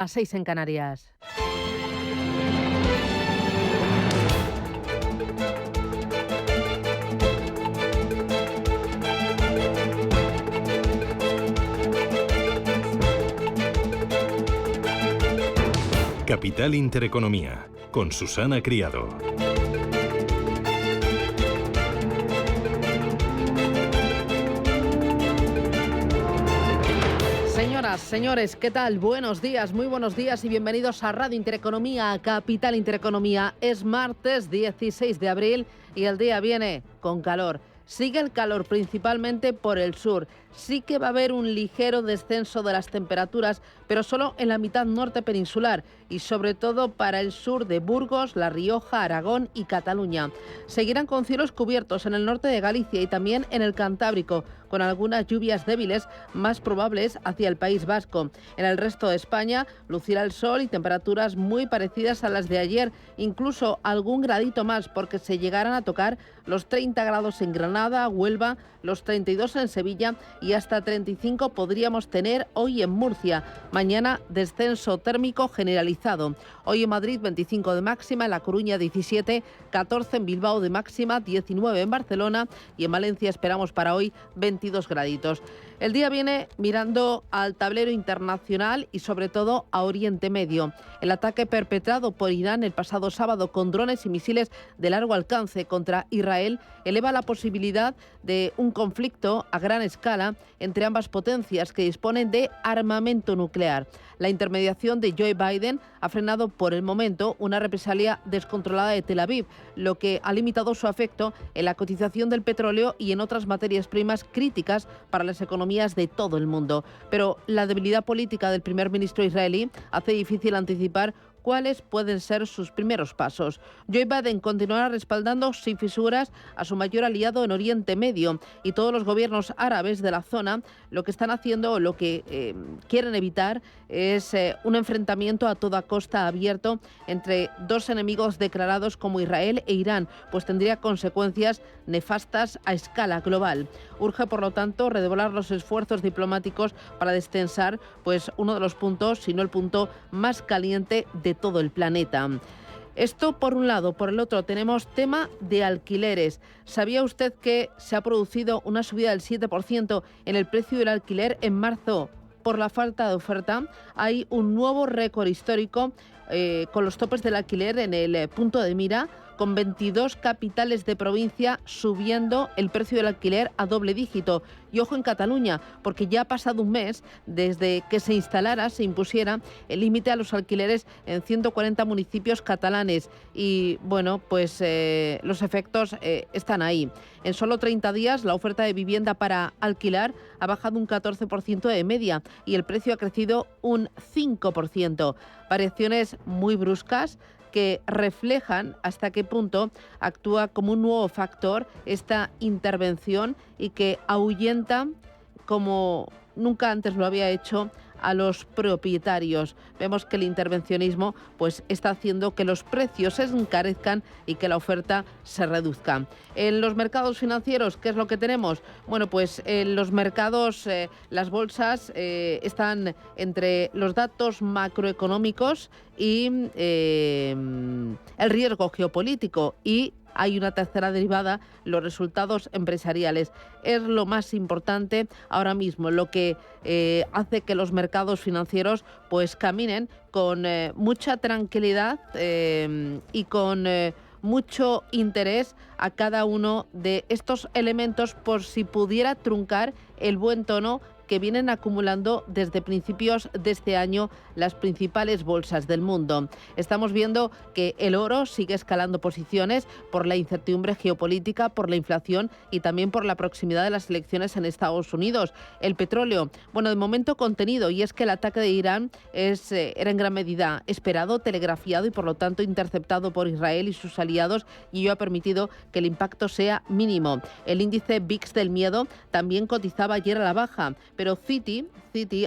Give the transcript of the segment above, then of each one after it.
A 6 en Canarias. Capital Intereconomía, con Susana Criado. Señoras, señores, ¿qué tal? Buenos días, muy buenos días y bienvenidos a Radio Intereconomía, a Capital Intereconomía. Es martes 16 de abril y el día viene con calor. Sigue el calor principalmente por el sur. Sí que va a haber un ligero descenso de las temperaturas, pero solo en la mitad norte peninsular y sobre todo para el sur de Burgos, La Rioja, Aragón y Cataluña. Seguirán con cielos cubiertos en el norte de Galicia y también en el Cantábrico, con algunas lluvias débiles más probables hacia el País Vasco. En el resto de España lucirá el sol y temperaturas muy parecidas a las de ayer, incluso algún gradito más, porque se llegarán a tocar los 30 grados en Granada, Huelva, los 32 en Sevilla y hasta 35 podríamos tener hoy en Murcia. Mañana descenso térmico generalizado. Hoy en Madrid 25 de máxima, en La Coruña 17, 14 en Bilbao de máxima, 19 en Barcelona y en Valencia esperamos para hoy 22 graditos. El día viene mirando al tablero internacional y sobre todo a Oriente Medio. El ataque perpetrado por Irán el pasado sábado con drones y misiles de largo alcance contra Israel eleva la posibilidad de un conflicto a gran escala entre ambas potencias que disponen de armamento nuclear. La intermediación de Joe Biden ha frenado por el momento una represalia descontrolada de Tel Aviv, lo que ha limitado su efecto en la cotización del petróleo y en otras materias primas críticas para las economías de todo el mundo. Pero la debilidad política del primer ministro israelí hace difícil anticipar cuáles pueden ser sus primeros pasos. Joe Biden continuará respaldando sin fisuras a su mayor aliado en Oriente Medio y todos los gobiernos árabes de la zona lo que están haciendo o lo que quieren evitar es un enfrentamiento a toda costa abierto entre dos enemigos declarados como Israel e Irán, pues tendría consecuencias nefastas a escala global. Urge, por lo tanto, redoblar los esfuerzos diplomáticos para destensar pues uno de los puntos, si no el punto más caliente de todo el planeta. Esto por un lado. Por el otro tenemos tema de alquileres. ¿Sabía usted que se ha producido una subida del 7% en el precio del alquiler en marzo por la falta de oferta? Hay un nuevo récord histórico con los topes del alquiler en el punto de mira, con 22 capitales de provincia subiendo el precio del alquiler a doble dígito. Y ojo en Cataluña, porque ya ha pasado un mes desde que se impusiera el límite a los alquileres en 140 municipios catalanes. Y bueno, pues los efectos están ahí. En solo 30 días la oferta de vivienda para alquilar ha bajado un 14% de media y el precio ha crecido un 5%. Variaciones muy bruscas que reflejan hasta qué punto actúa como un nuevo factor esta intervención y que ahuyenta como nunca antes lo había hecho a los propietarios. Vemos que el intervencionismo pues está haciendo que los precios se encarezcan y que la oferta se reduzca. En los mercados financieros, ¿qué es lo que tenemos? Bueno, pues en los mercados, las bolsas están entre los datos macroeconómicos y el riesgo geopolítico y hay una tercera derivada, los resultados empresariales. Es lo más importante ahora mismo, lo que hace que los mercados financieros pues caminen con mucha tranquilidad y con mucho interés a cada uno de estos elementos por si pudiera truncar el buen tono que vienen acumulando desde principios de este año las principales bolsas del mundo. Estamos viendo que el oro sigue escalando posiciones por la incertidumbre geopolítica, por la inflación y también por la proximidad de las elecciones en Estados Unidos. El petróleo, bueno, de momento contenido, y es que el ataque de Irán era en gran medida esperado, telegrafiado y por lo tanto interceptado por Israel y sus aliados, y ello ha permitido que el impacto sea mínimo. El índice VIX del miedo también cotizaba ayer a la baja, pero Citi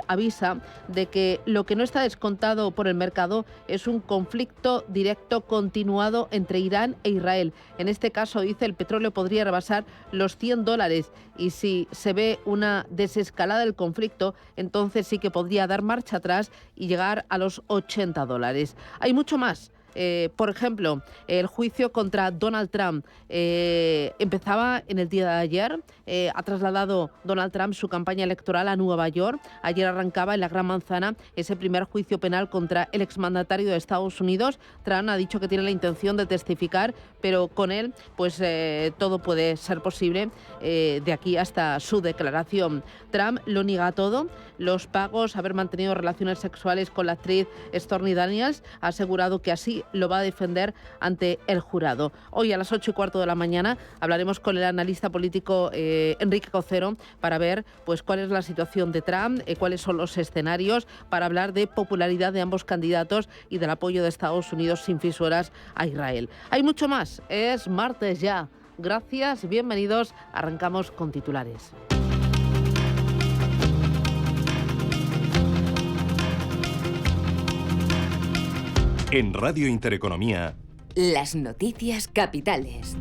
avisa de que lo que no está descontado por el mercado es un conflicto directo continuado entre Irán e Israel. En este caso, dice, el petróleo podría rebasar los $100 y si se ve una desescalada del conflicto, entonces sí que podría dar marcha atrás y llegar a los $80. Hay mucho más. Por ejemplo, el juicio contra Donald Trump empezaba en el día de ayer. Ha trasladado Donald Trump su campaña electoral a Nueva York. Ayer arrancaba en la Gran Manzana ese primer juicio penal contra el exmandatario de Estados Unidos. Trump ha dicho que tiene la intención de testificar, pero con él pues todo puede ser posible de aquí hasta su declaración. Trump lo niega todo. Los pagos, haber mantenido relaciones sexuales con la actriz Stormy Daniels, ha asegurado que así lo va a defender ante el jurado. Hoy a las 8:15 de la mañana hablaremos con el analista político Enrique Cocero para ver pues cuál es la situación de Trump, cuáles son los escenarios, para hablar de popularidad de ambos candidatos y del apoyo de Estados Unidos sin fisuras a Israel. Hay mucho más, es martes ya. Gracias, bienvenidos, arrancamos con titulares. En Radio Intereconomía, las noticias capitales.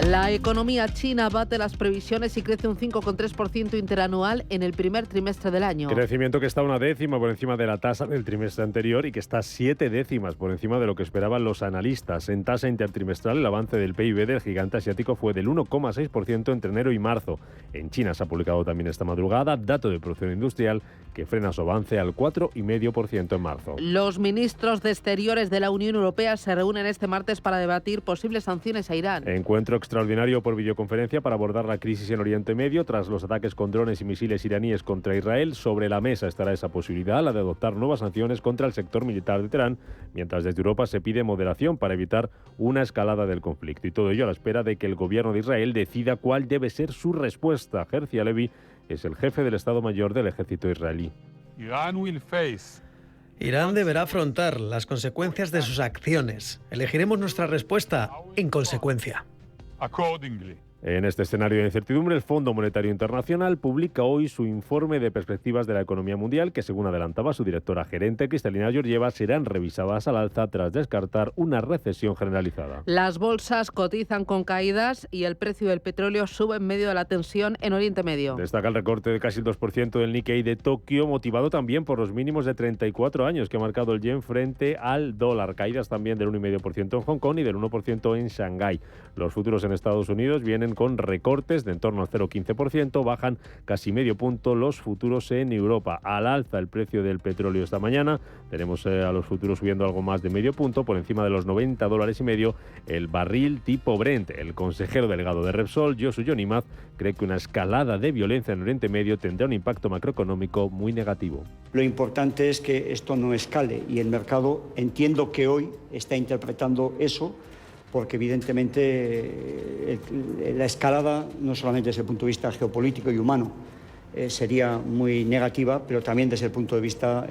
La economía china bate las previsiones y crece un 5,3% interanual en el primer trimestre del año. Crecimiento que está 1/10 por encima de la tasa del trimestre anterior y que está 0,7 por encima de lo que esperaban los analistas. En tasa intertrimestral, el avance del PIB del gigante asiático fue del 1,6% entre enero y marzo. En China se ha publicado también esta madrugada dato de producción industrial que frena su avance al 4,5% en marzo. Los ministros de Exteriores de la Unión Europea se reúnen este martes para debatir posibles sanciones a Irán. Encuentro extraordinario por videoconferencia para abordar la crisis en Oriente Medio tras los ataques con drones y misiles iraníes contra Israel. Sobre la mesa estará esa posibilidad, la de adoptar nuevas sanciones contra el sector militar de Teherán, mientras desde Europa se pide moderación para evitar una escalada del conflicto. Y todo ello a la espera de que el gobierno de Israel decida cuál debe ser su respuesta. Herzi Halevi es el jefe del Estado Mayor del ejército israelí. Irán deberá afrontar las consecuencias de sus acciones. Elegiremos nuestra respuesta en consecuencia. En este escenario de incertidumbre, el Fondo Monetario Internacional publica hoy su informe de perspectivas de la economía mundial, que según adelantaba su directora gerente, Cristalina Georgieva, serán revisadas al alza tras descartar una recesión generalizada. Las bolsas cotizan con caídas y el precio del petróleo sube en medio de la tensión en Oriente Medio. Destaca el recorte de casi el 2% del Nikkei de Tokio, motivado también por los mínimos de 34 años que ha marcado el yen frente al dólar. Caídas también del 1,5% en Hong Kong y del 1% en Shanghái. Los futuros en Estados Unidos vienen con recortes de en torno al 0,15%, bajan casi medio punto los futuros en Europa. Al alza el precio del petróleo esta mañana, tenemos a los futuros subiendo algo más de medio punto, por encima de los $90.50 el barril tipo Brent. El consejero delegado de Repsol, Josu Yonimaz, cree que una escalada de violencia en Oriente Medio tendrá un impacto macroeconómico muy negativo. Lo importante es que esto no escale y el mercado, entiendo que hoy está interpretando eso, porque evidentemente la escalada, no solamente desde el punto de vista geopolítico y humano, sería muy negativa, pero también desde el punto de vista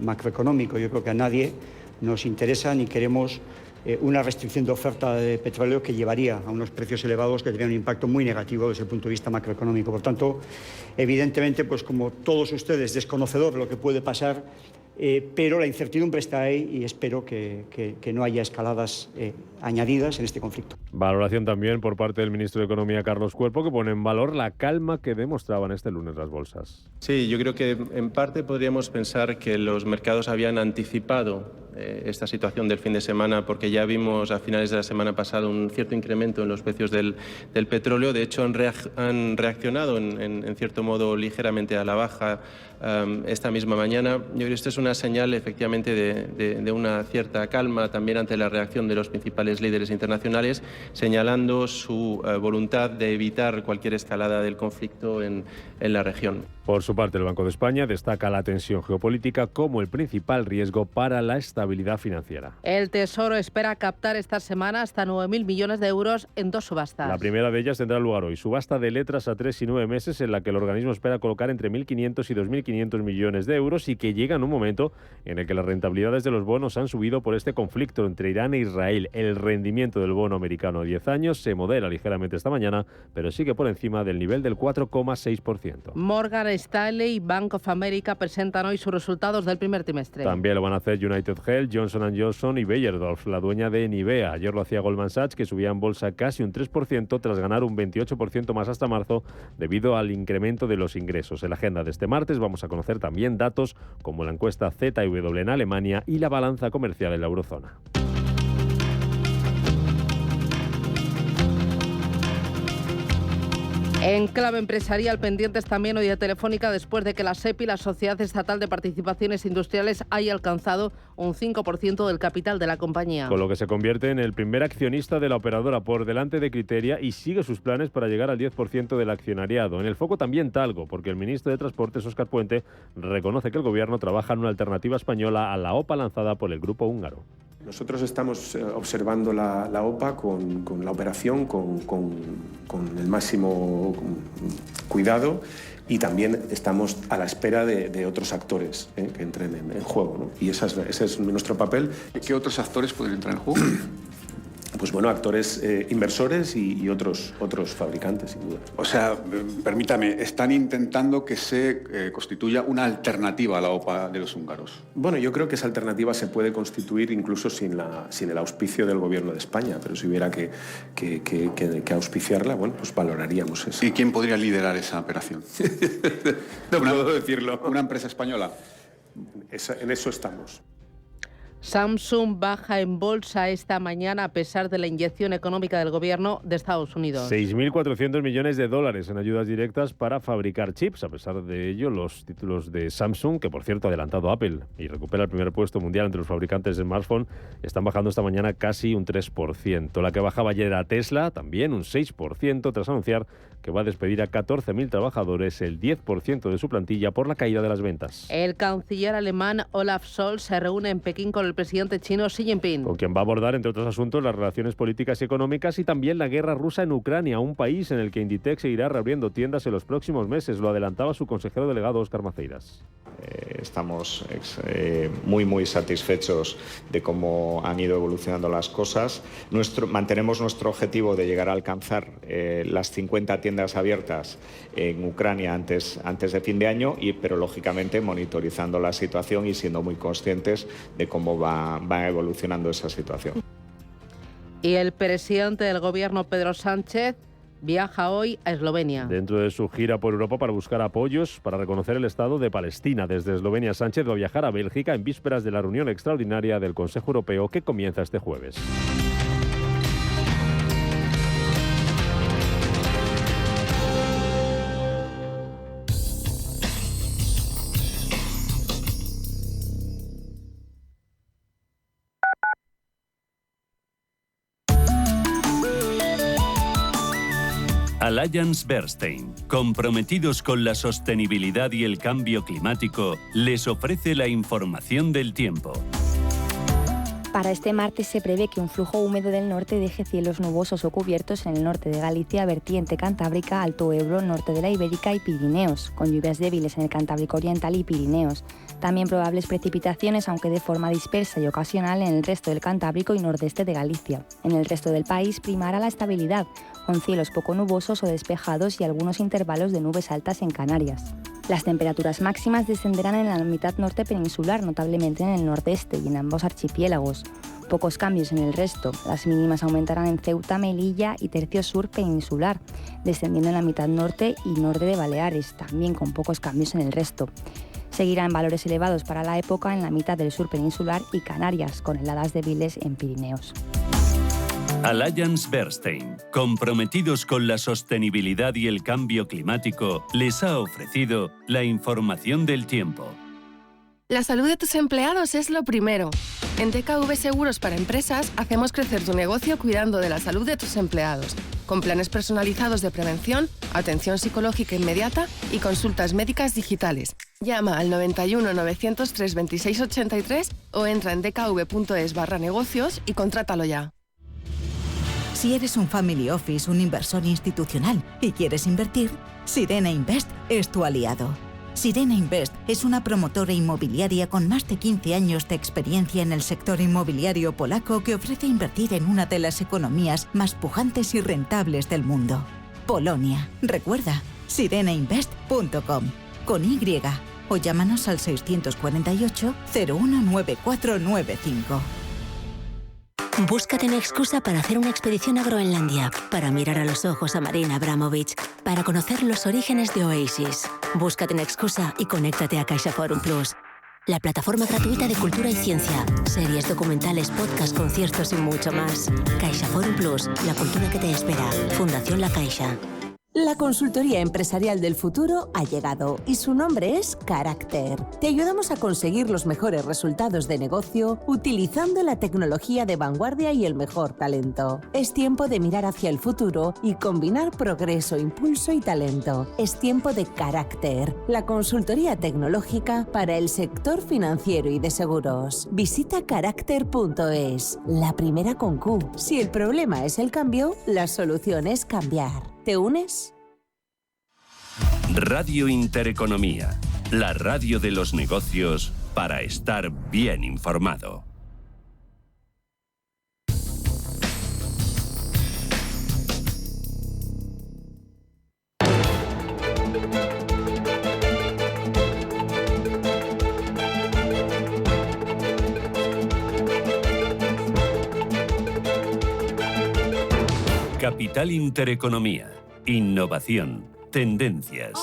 macroeconómico. Yo creo que a nadie nos interesa ni queremos una restricción de oferta de petróleo que llevaría a unos precios elevados que tendrían un impacto muy negativo desde el punto de vista macroeconómico. Por tanto, evidentemente, pues como todos ustedes, desconocedor de lo que puede pasar, pero la incertidumbre está ahí y espero que no haya escaladas añadidas en este conflicto. Valoración también por parte del ministro de Economía, Carlos Cuerpo, que pone en valor la calma que demostraban este lunes las bolsas. Sí, yo creo que en parte podríamos pensar que los mercados habían anticipado esta situación del fin de semana, porque ya vimos a finales de la semana pasada un cierto incremento en los precios del petróleo. De hecho, han reaccionado en cierto modo ligeramente a la baja esta misma mañana. Yo creo que esto es una señal efectivamente de una cierta calma también ante la reacción de los principales líderes internacionales, señalando su voluntad de evitar cualquier escalada del conflicto en la región. Por su parte, el Banco de España destaca la tensión geopolítica como el principal riesgo para la estabilidad financiera. El Tesoro espera captar esta semana hasta 9.000 millones de euros en 2 subastas. La primera de ellas tendrá lugar hoy, subasta de letras a 3 y 9 meses, en la que el organismo espera colocar entre 1.500 y 2.500 millones de euros y que llega en un momento en el que las rentabilidades de los bonos han subido por este conflicto entre Irán e Israel. El rendimiento del bono americano a 10 años se modera ligeramente esta mañana, pero sigue por encima del nivel del 4,6%. Morgan Stanley y Bank of America presentan hoy sus resultados del primer trimestre. También lo van a hacer United Health, Johnson & Johnson y Beiersdorf, la dueña de Nivea. Ayer lo hacía Goldman Sachs, que subía en bolsa casi un 3% tras ganar un 28% más hasta marzo debido al incremento de los ingresos. En la agenda de este martes vamos a conocer también datos como la encuesta ZEW en Alemania y la balanza comercial en la eurozona. En clave empresarial, pendientes también hoy de Telefónica después de que la SEPI, la Sociedad Estatal de Participaciones Industriales, haya alcanzado un 5% del capital de la compañía. Con lo que se convierte en el primer accionista de la operadora por delante de Criteria y sigue sus planes para llegar al 10% del accionariado. En el foco también Talgo, porque el ministro de Transportes, Óscar Puente, reconoce que el gobierno trabaja en una alternativa española a la OPA lanzada por el grupo húngaro. Nosotros estamos observando la OPA con la operación, con el máximo cuidado, y también estamos a la espera de otros actores que entren en juego, ¿no? Y ese es nuestro papel. ¿Qué otros actores pueden entrar en juego? Pues bueno, actores inversores y otros fabricantes, sin duda. O sea, permítame, están intentando que se constituya una alternativa a la OPA de los húngaros. Bueno, yo creo que esa alternativa se puede constituir incluso sin el auspicio del Gobierno de España, pero si hubiera que auspiciarla, bueno, pues valoraríamos eso. ¿Y quién podría liderar esa operación? No puedo decirlo. ¿Una empresa española? En eso estamos. Samsung baja en bolsa esta mañana a pesar de la inyección económica del gobierno de Estados Unidos. 6.400 millones de dólares en ayudas directas para fabricar chips. A pesar de ello, los títulos de Samsung, que por cierto ha adelantado Apple y recupera el primer puesto mundial entre los fabricantes de smartphone, están bajando esta mañana casi un 3%. La que bajaba ayer era Tesla, también un 6%, tras anunciar que va a despedir a 14.000 trabajadores, el 10% de su plantilla, por la caída de las ventas. El canciller alemán Olaf Scholz se reúne en Pekín con el presidente chino Xi Jinping, con quien va a abordar, entre otros asuntos, las relaciones políticas y económicas y también la guerra rusa en Ucrania, un país en el que Inditex seguirá reabriendo tiendas en los próximos meses. Lo adelantaba su consejero delegado, Óscar Maceiras. Estamos muy satisfechos de cómo han ido evolucionando las cosas. Mantenemos nuestro objetivo de llegar a alcanzar las 50 tiendas abiertas en Ucrania antes de fin de año, pero lógicamente monitorizando la situación y siendo muy conscientes de cómo va evolucionando esa situación. Y el presidente del gobierno, Pedro Sánchez, viaja hoy a Eslovenia. Dentro de su gira por Europa para buscar apoyos para reconocer el Estado de Palestina. Desde Eslovenia, Sánchez va a viajar a Bélgica en vísperas de la reunión extraordinaria del Consejo Europeo que comienza este jueves. Allianz Bernstein, comprometidos con la sostenibilidad y el cambio climático, les ofrece la información del tiempo. Para este martes se prevé que un flujo húmedo del norte deje cielos nubosos o cubiertos en el norte de Galicia, vertiente cantábrica, Alto Ebro, norte de la Ibérica y Pirineos, con lluvias débiles en el Cantábrico Oriental y Pirineos. También probables precipitaciones, aunque de forma dispersa y ocasional, en el resto del Cantábrico y nordeste de Galicia. En el resto del país primará la estabilidad, con cielos poco nubosos o despejados y algunos intervalos de nubes altas en Canarias. Las temperaturas máximas descenderán en la mitad norte peninsular, notablemente en el nordeste y en ambos archipiélagos. Pocos cambios en el resto. Las mínimas aumentarán en Ceuta, Melilla y tercio sur peninsular, descendiendo en la mitad norte y norte de Baleares, también con pocos cambios en el resto. Seguirá en valores elevados para la época en la mitad del sur peninsular y Canarias, con heladas débiles en Pirineos. Allianz Bernstein, comprometidos con la sostenibilidad y el cambio climático, les ha ofrecido la información del tiempo. La salud de tus empleados es lo primero. En DKV Seguros para Empresas hacemos crecer tu negocio cuidando de la salud de tus empleados, con planes personalizados de prevención, atención psicológica inmediata y consultas médicas digitales. Llama al 91 903 26 83 o entra en dkv.es/negocios y contrátalo ya. Si eres un family office, un inversor institucional y quieres invertir, Sirena Invest es tu aliado. Sirena Invest es una promotora inmobiliaria con más de 15 años de experiencia en el sector inmobiliario polaco que ofrece invertir en una de las economías más pujantes y rentables del mundo. Polonia. Recuerda, sirenainvest.com con Y o llámanos al 648 019495. Búscate una excusa para hacer una expedición a Groenlandia, para mirar a los ojos a Marina Abramovich, para conocer los orígenes de Oasis. Búscate una excusa y conéctate a CaixaForum Plus, la plataforma gratuita de cultura y ciencia, series, documentales, podcasts, conciertos y mucho más. CaixaForum Plus, la cultura que te espera. Fundación La Caixa. La consultoría empresarial del futuro ha llegado y su nombre es Carácter. Te ayudamos a conseguir los mejores resultados de negocio utilizando la tecnología de vanguardia y el mejor talento. Es tiempo de mirar hacia el futuro y combinar progreso, impulso y talento. Es tiempo de Carácter, la consultoría tecnológica para el sector financiero y de seguros. Visita carácter.es, la primera con Q. Si el problema es el cambio, la solución es cambiar. ¿Te unes? Radio Intereconomía, la radio de los negocios para estar bien informado. Capital Intereconomía. Innovación. Tendencias.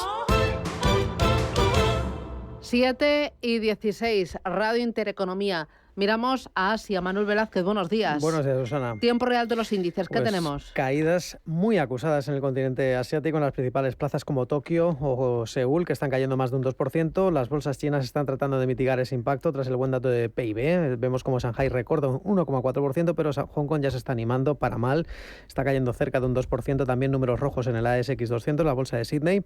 7:16, Radio Intereconomía. Miramos a Asia. Manuel Velázquez, buenos días. Buenos días, Susana. Tiempo real de los índices, ¿qué Pues tenemos? Caídas muy acusadas en el continente asiático, en las principales plazas como Tokio o Seúl, que están cayendo más de un 2%. Las bolsas chinas están tratando de mitigar ese impacto tras el buen dato de PIB. Vemos como Shanghai recorta un 1,4%, pero Hong Kong ya se está animando para mal. Está cayendo cerca de un 2%. También números rojos en el ASX 200, la bolsa de Sydney.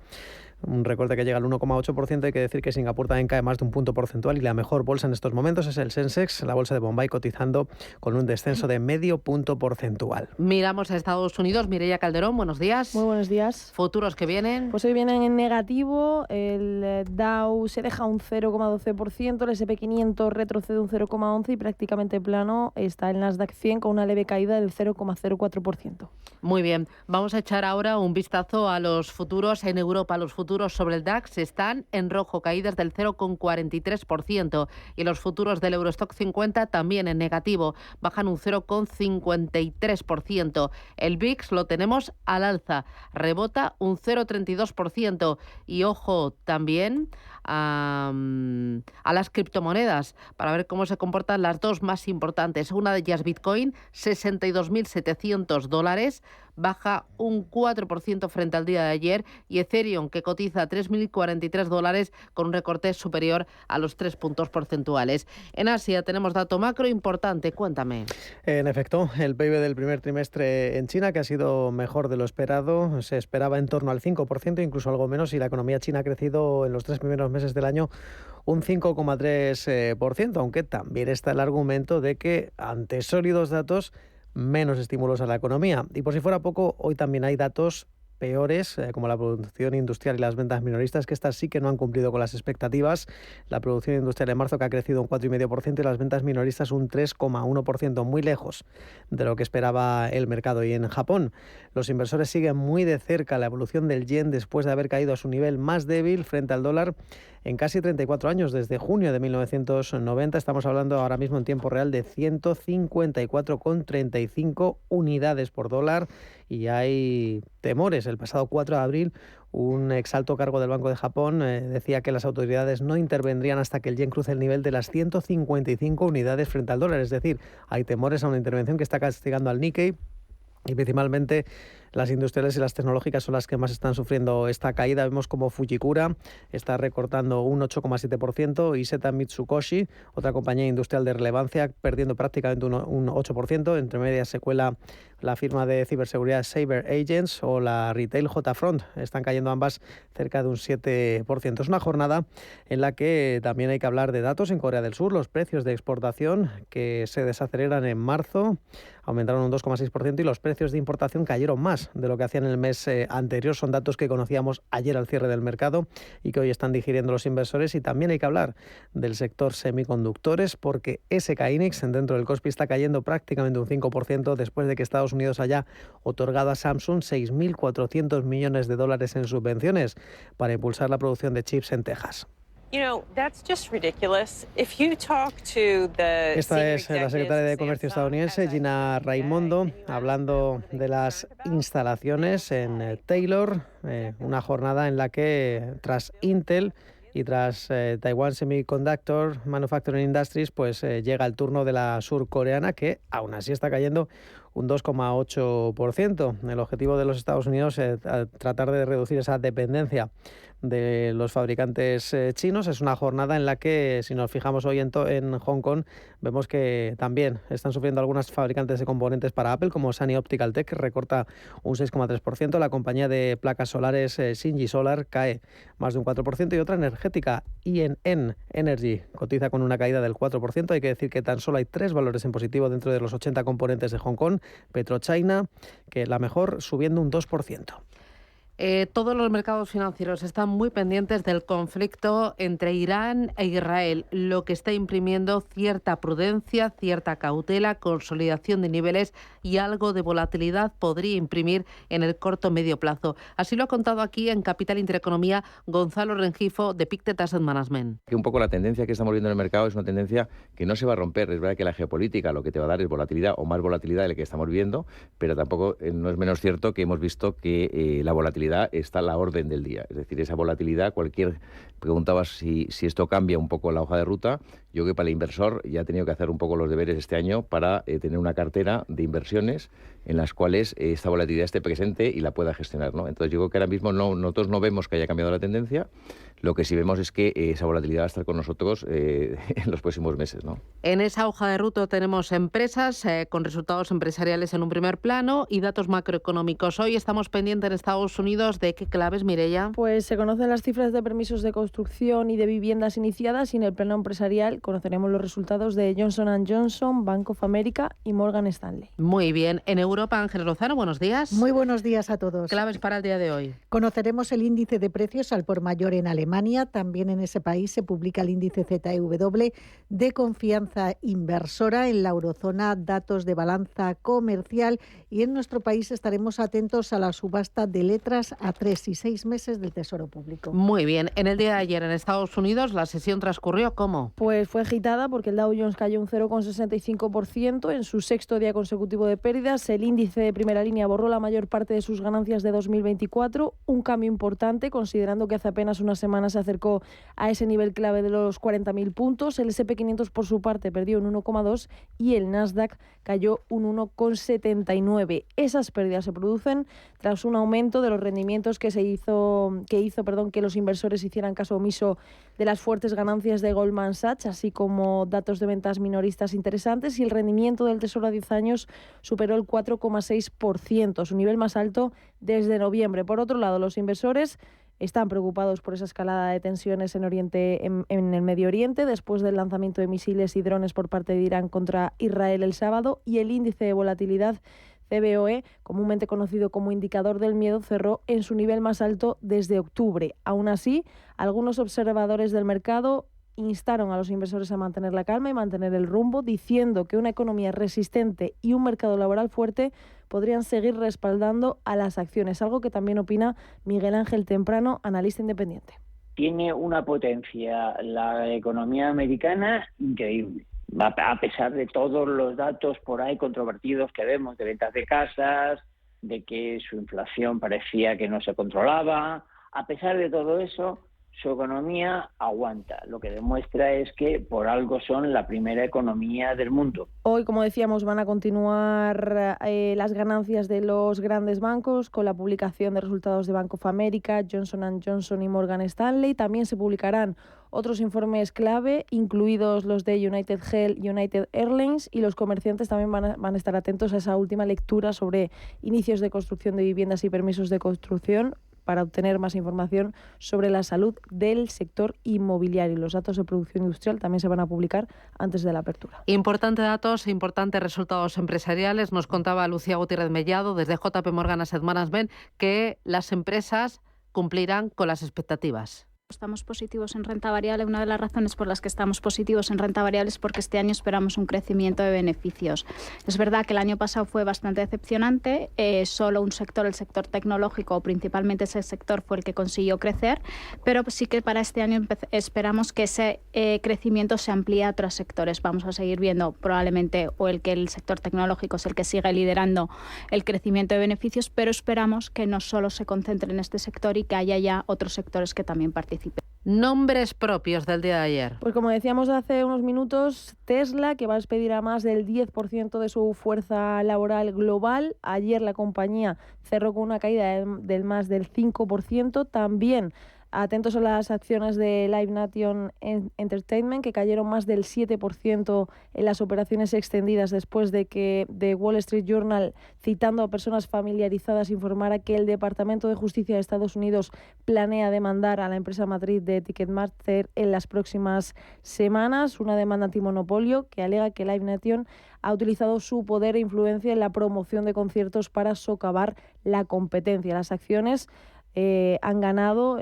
Un recorte que llega al 1,8%. Hay que decir que Singapur también cae más de un punto porcentual y la mejor bolsa en estos momentos es el Sensex, la bolsa de Bombay, cotizando con un descenso de medio punto porcentual. Miramos a Estados Unidos. Mireia Calderón, buenos días. Muy buenos días. Futuros que vienen. Pues hoy vienen en negativo. El Dow se deja un 0,12%, el S&P 500 retrocede un 0,11% y prácticamente plano está el Nasdaq 100 con una leve caída del 0,04%. Muy bien. Vamos a echar ahora un vistazo a los futuros en Europa. Los futuros sobre el DAX están en rojo, caídas del 0,43%. Y los futuros del Eurostock 50 también en negativo, bajan un 0,53%. El VIX lo tenemos al alza, rebota un 0,32%. Y ojo también a las criptomonedas para ver cómo se comportan las dos más importantes. Una de ellas, Bitcoin, $62.700, baja un 4% frente al día de ayer, y Ethereum, que cotiza $3.043 con un recorte superior a los 3 puntos porcentuales. En Asia tenemos dato macro importante, cuéntame. En efecto, el PIB del primer trimestre en China, que ha sido mejor de lo esperado, se esperaba en torno al 5%, incluso algo menos, y la economía china ha crecido en los 3 primeros meses del año un 5,3%, aunque también está el argumento de que ante sólidos datos, menos estímulos a la economía. Y por si fuera poco, hoy también hay datos peores, como la producción industrial y las ventas minoristas, que estas sí que no han cumplido con las expectativas. La producción industrial en marzo, que ha crecido un 4,5%, y las ventas minoristas un 3,1%, muy lejos de lo que esperaba el mercado. Y en Japón, los inversores siguen muy de cerca la evolución del yen después de haber caído a su nivel más débil frente al dólar en casi 34 años, desde junio de 1990. Estamos hablando ahora mismo en tiempo real de 154,35 unidades por dólar, y hay temores. El pasado 4 de abril, un exalto cargo del Banco de Japón decía que las autoridades no intervendrían hasta que el yen cruce el nivel de las 155 unidades frente al dólar. Es decir, hay temores a una intervención que está castigando al Nikkei, y principalmente Las industriales y las tecnológicas son las que más están sufriendo esta caída. Vemos como Fujikura está recortando un 8,7%, y Seta Mitsukoshi, otra compañía industrial de relevancia, perdiendo prácticamente un 8%. Entre medias se cuela la firma de ciberseguridad Cyber Agents o la retail J-Front. Están cayendo ambas cerca de un 7%. Es una jornada en la que también hay que hablar de datos en Corea del Sur. Los precios de exportación que se desaceleran en marzo aumentaron un 2,6%, y los precios de importación cayeron más de lo que hacían en el mes anterior. Son datos que conocíamos ayer al cierre del mercado y que hoy están digiriendo los inversores. Y también hay que hablar del sector semiconductores, porque SK Hynix dentro del Kospi está cayendo prácticamente un 5% después de que Estados Unidos haya otorgado a Samsung $6.400 millones en subvenciones para impulsar la producción de chips en Texas. Esta es la secretaria de Comercio estadounidense, Gina Raimondo, hablando de las instalaciones en Taylor, una jornada en la que tras Intel y tras Taiwan Semiconductor Manufacturing Industries, pues llega el turno de la surcoreana, que aún así está cayendo un 2,8%. El objetivo de los Estados Unidos es tratar de reducir esa dependencia de los fabricantes chinos. Es una jornada en la que, si nos fijamos hoy en Hong Kong, vemos que también están sufriendo algunas fabricantes de componentes para Apple, como Sunny Optical Tech, que recorta un 6,3%. La compañía de placas solares Shinji Solar cae más de un 4%, y otra energética, INN Energy, cotiza con una caída del 4%. Hay que decir que tan solo hay 3 valores en positivo dentro de los 80 componentes de Hong Kong. PetroChina, que la mejor, subiendo un 2%. Todos los mercados financieros están muy pendientes del conflicto entre Irán e Israel, lo que está imprimiendo cierta prudencia, cierta cautela, consolidación de niveles y algo de volatilidad podría imprimir en el corto medio plazo. Así lo ha contado aquí en Capital Intereconomía Gonzalo Rengifo, de Pictet Asset Management. Que un poco la tendencia que estamos viendo en el mercado es una tendencia que no se va a romper. Es verdad que la geopolítica lo que te va a dar es volatilidad, o más volatilidad de la que estamos viendo, pero tampoco no es menos cierto que hemos visto que la volatilidad está a la orden del día. Es decir, esa volatilidad, preguntabas si esto cambia un poco la hoja de ruta. Yo creo que para el inversor ya ha tenido que hacer un poco los deberes este año para tener una cartera de inversiones en las cuales esta volatilidad esté presente y la pueda gestionar, ¿no? Entonces yo creo que ahora mismo nosotros no vemos que haya cambiado la tendencia. Lo que sí vemos es que esa volatilidad va a estar con nosotros en los próximos meses, ¿no? En esa hoja de ruta tenemos empresas con resultados empresariales en un primer plano y datos macroeconómicos. Hoy estamos pendientes en Estados Unidos de qué claves, Mireia. Pues se conocen las cifras de permisos de construcción y de viviendas iniciadas, y en el plano empresarial conoceremos los resultados de Johnson & Johnson, Bank of America y Morgan Stanley. Muy bien. En Europa, Ángeles Lozano, buenos días. Muy buenos días a todos. Claves para el día de hoy. Conoceremos el índice de precios al por mayor en Alemania. También en ese país se publica el índice ZEW de confianza inversora. En la eurozona, datos de balanza comercial, y en nuestro país estaremos atentos a la subasta de letras a 3 y 6 meses del Tesoro Público. Muy bien. En el día de ayer en Estados Unidos la sesión transcurrió ¿cómo? Pues fue agitada porque el Dow Jones cayó un 0,65% en su 6º día consecutivo de pérdidas. El índice de primera línea borró la mayor parte de sus ganancias de 2024, un cambio importante considerando que hace apenas una semana se acercó a ese nivel clave de los 40.000 puntos. El S&P 500 por su parte perdió un 1,2% y el Nasdaq cayó un 1,79%. Esas pérdidas se producen tras un aumento de los rendimientos que hizo que los inversores hicieran caso omiso de las fuertes ganancias de Goldman Sachs, así como datos de ventas minoristas interesantes, y el rendimiento del Tesoro a 10 años superó el 4,6%, su nivel más alto desde noviembre. Por otro lado, los inversores están preocupados por esa escalada de tensiones en el Medio Oriente después del lanzamiento de misiles y drones por parte de Irán contra Israel el sábado, y el índice de volatilidad CBOE, comúnmente conocido como indicador del miedo, cerró en su nivel más alto desde octubre. Aún así, algunos observadores del mercado instaron a los inversores a mantener la calma y mantener el rumbo, diciendo que una economía resistente y un mercado laboral fuerte podrían seguir respaldando a las acciones, algo que también opina Miguel Ángel Temprano, analista independiente. Tiene una potencia la economía americana increíble, a pesar de todos los datos por ahí controvertidos que vemos de ventas de casas, de que su inflación parecía que no se controlaba. A pesar de todo eso, su economía aguanta. Lo que demuestra es que por algo son la primera economía del mundo. Hoy, como decíamos, van a continuar las ganancias de los grandes bancos con la publicación de resultados de Bank of America, Johnson & Johnson y Morgan Stanley. También se publicarán otros informes clave, incluidos los de United Health, United Airlines, y los comerciantes también van a estar atentos a esa última lectura sobre inicios de construcción de viviendas y permisos de construcción, para obtener más información sobre la salud del sector inmobiliario. Los datos de producción industrial también se van a publicar antes de la apertura. Importantes datos, importantes resultados empresariales. Nos contaba Lucía Gutiérrez Mellado desde JP Morgan Asset Management que las empresas cumplirán con las expectativas. Estamos positivos en renta variable. Una de las razones por las que estamos positivos en renta variable es porque este año esperamos un crecimiento de beneficios. Es verdad que el año pasado fue bastante decepcionante. Solo un sector, el sector tecnológico, principalmente ese sector, fue el que consiguió crecer, pero sí que para este año esperamos que ese crecimiento se amplíe a otros sectores. Vamos a seguir viendo probablemente el sector tecnológico es el que siga liderando el crecimiento de beneficios, pero esperamos que no solo se concentre en este sector y que haya ya otros sectores que también participen. Nombres propios del día de ayer. Pues como decíamos hace unos minutos, Tesla, que va a despedir a más del 10% de su fuerza laboral global. Ayer la compañía cerró con una caída del más del 5%. También atentos a las acciones de Live Nation Entertainment, que cayeron más del 7% en las operaciones extendidas después de que The Wall Street Journal, citando a personas familiarizadas, informara que el Departamento de Justicia de Estados Unidos planea demandar a la empresa matriz de Ticketmaster en las próximas semanas. Una demanda antimonopolio que alega que Live Nation ha utilizado su poder e influencia en la promoción de conciertos para socavar la competencia. Las acciones han ganado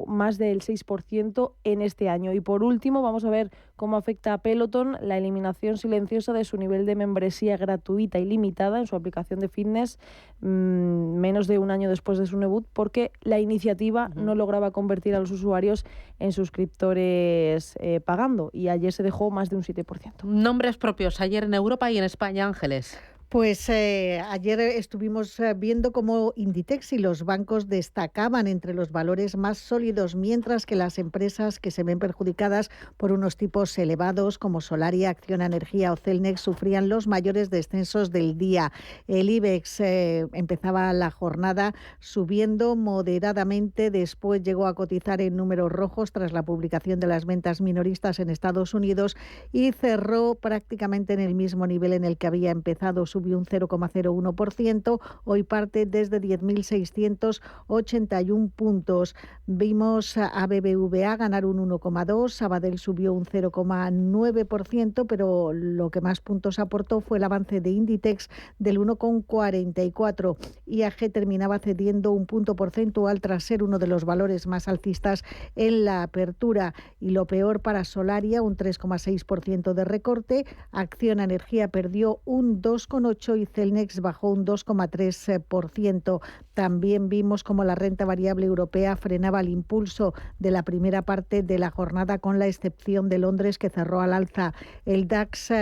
más del 6% en este año. Y por último, vamos a ver cómo afecta a Peloton la eliminación silenciosa de su nivel de membresía gratuita y limitada en su aplicación de fitness menos de un año después de su debut, porque la iniciativa no lograba convertir a los usuarios en suscriptores pagando, y ayer se dejó más de un 7%. Nombres propios ayer en Europa y en España, Ángeles. Pues ayer estuvimos viendo cómo Inditex y los bancos destacaban entre los valores más sólidos, mientras que las empresas que se ven perjudicadas por unos tipos elevados como Solaria, Acciona Energía o Celnex sufrían los mayores descensos del día. El IBEX empezaba la jornada subiendo moderadamente, después llegó a cotizar en números rojos tras la publicación de las ventas minoristas en Estados Unidos y cerró prácticamente en el mismo nivel en el que había empezado. Subió un 0,01%, hoy parte desde 10.681 puntos. Vimos a BBVA ganar un 1,2%, Sabadell subió un 0,9%, pero lo que más puntos aportó fue el avance de Inditex del 1,44%. IAG terminaba cediendo un punto porcentual tras ser uno de los valores más alcistas en la apertura. Y lo peor para Solaria, un 3,6% de recorte. Acciona Energía perdió un 2,8% y Celnex bajó un 2,3%. También vimos cómo la renta variable europea frenaba el impulso de la primera parte de la jornada, con la excepción de Londres, que cerró al alza. El DAX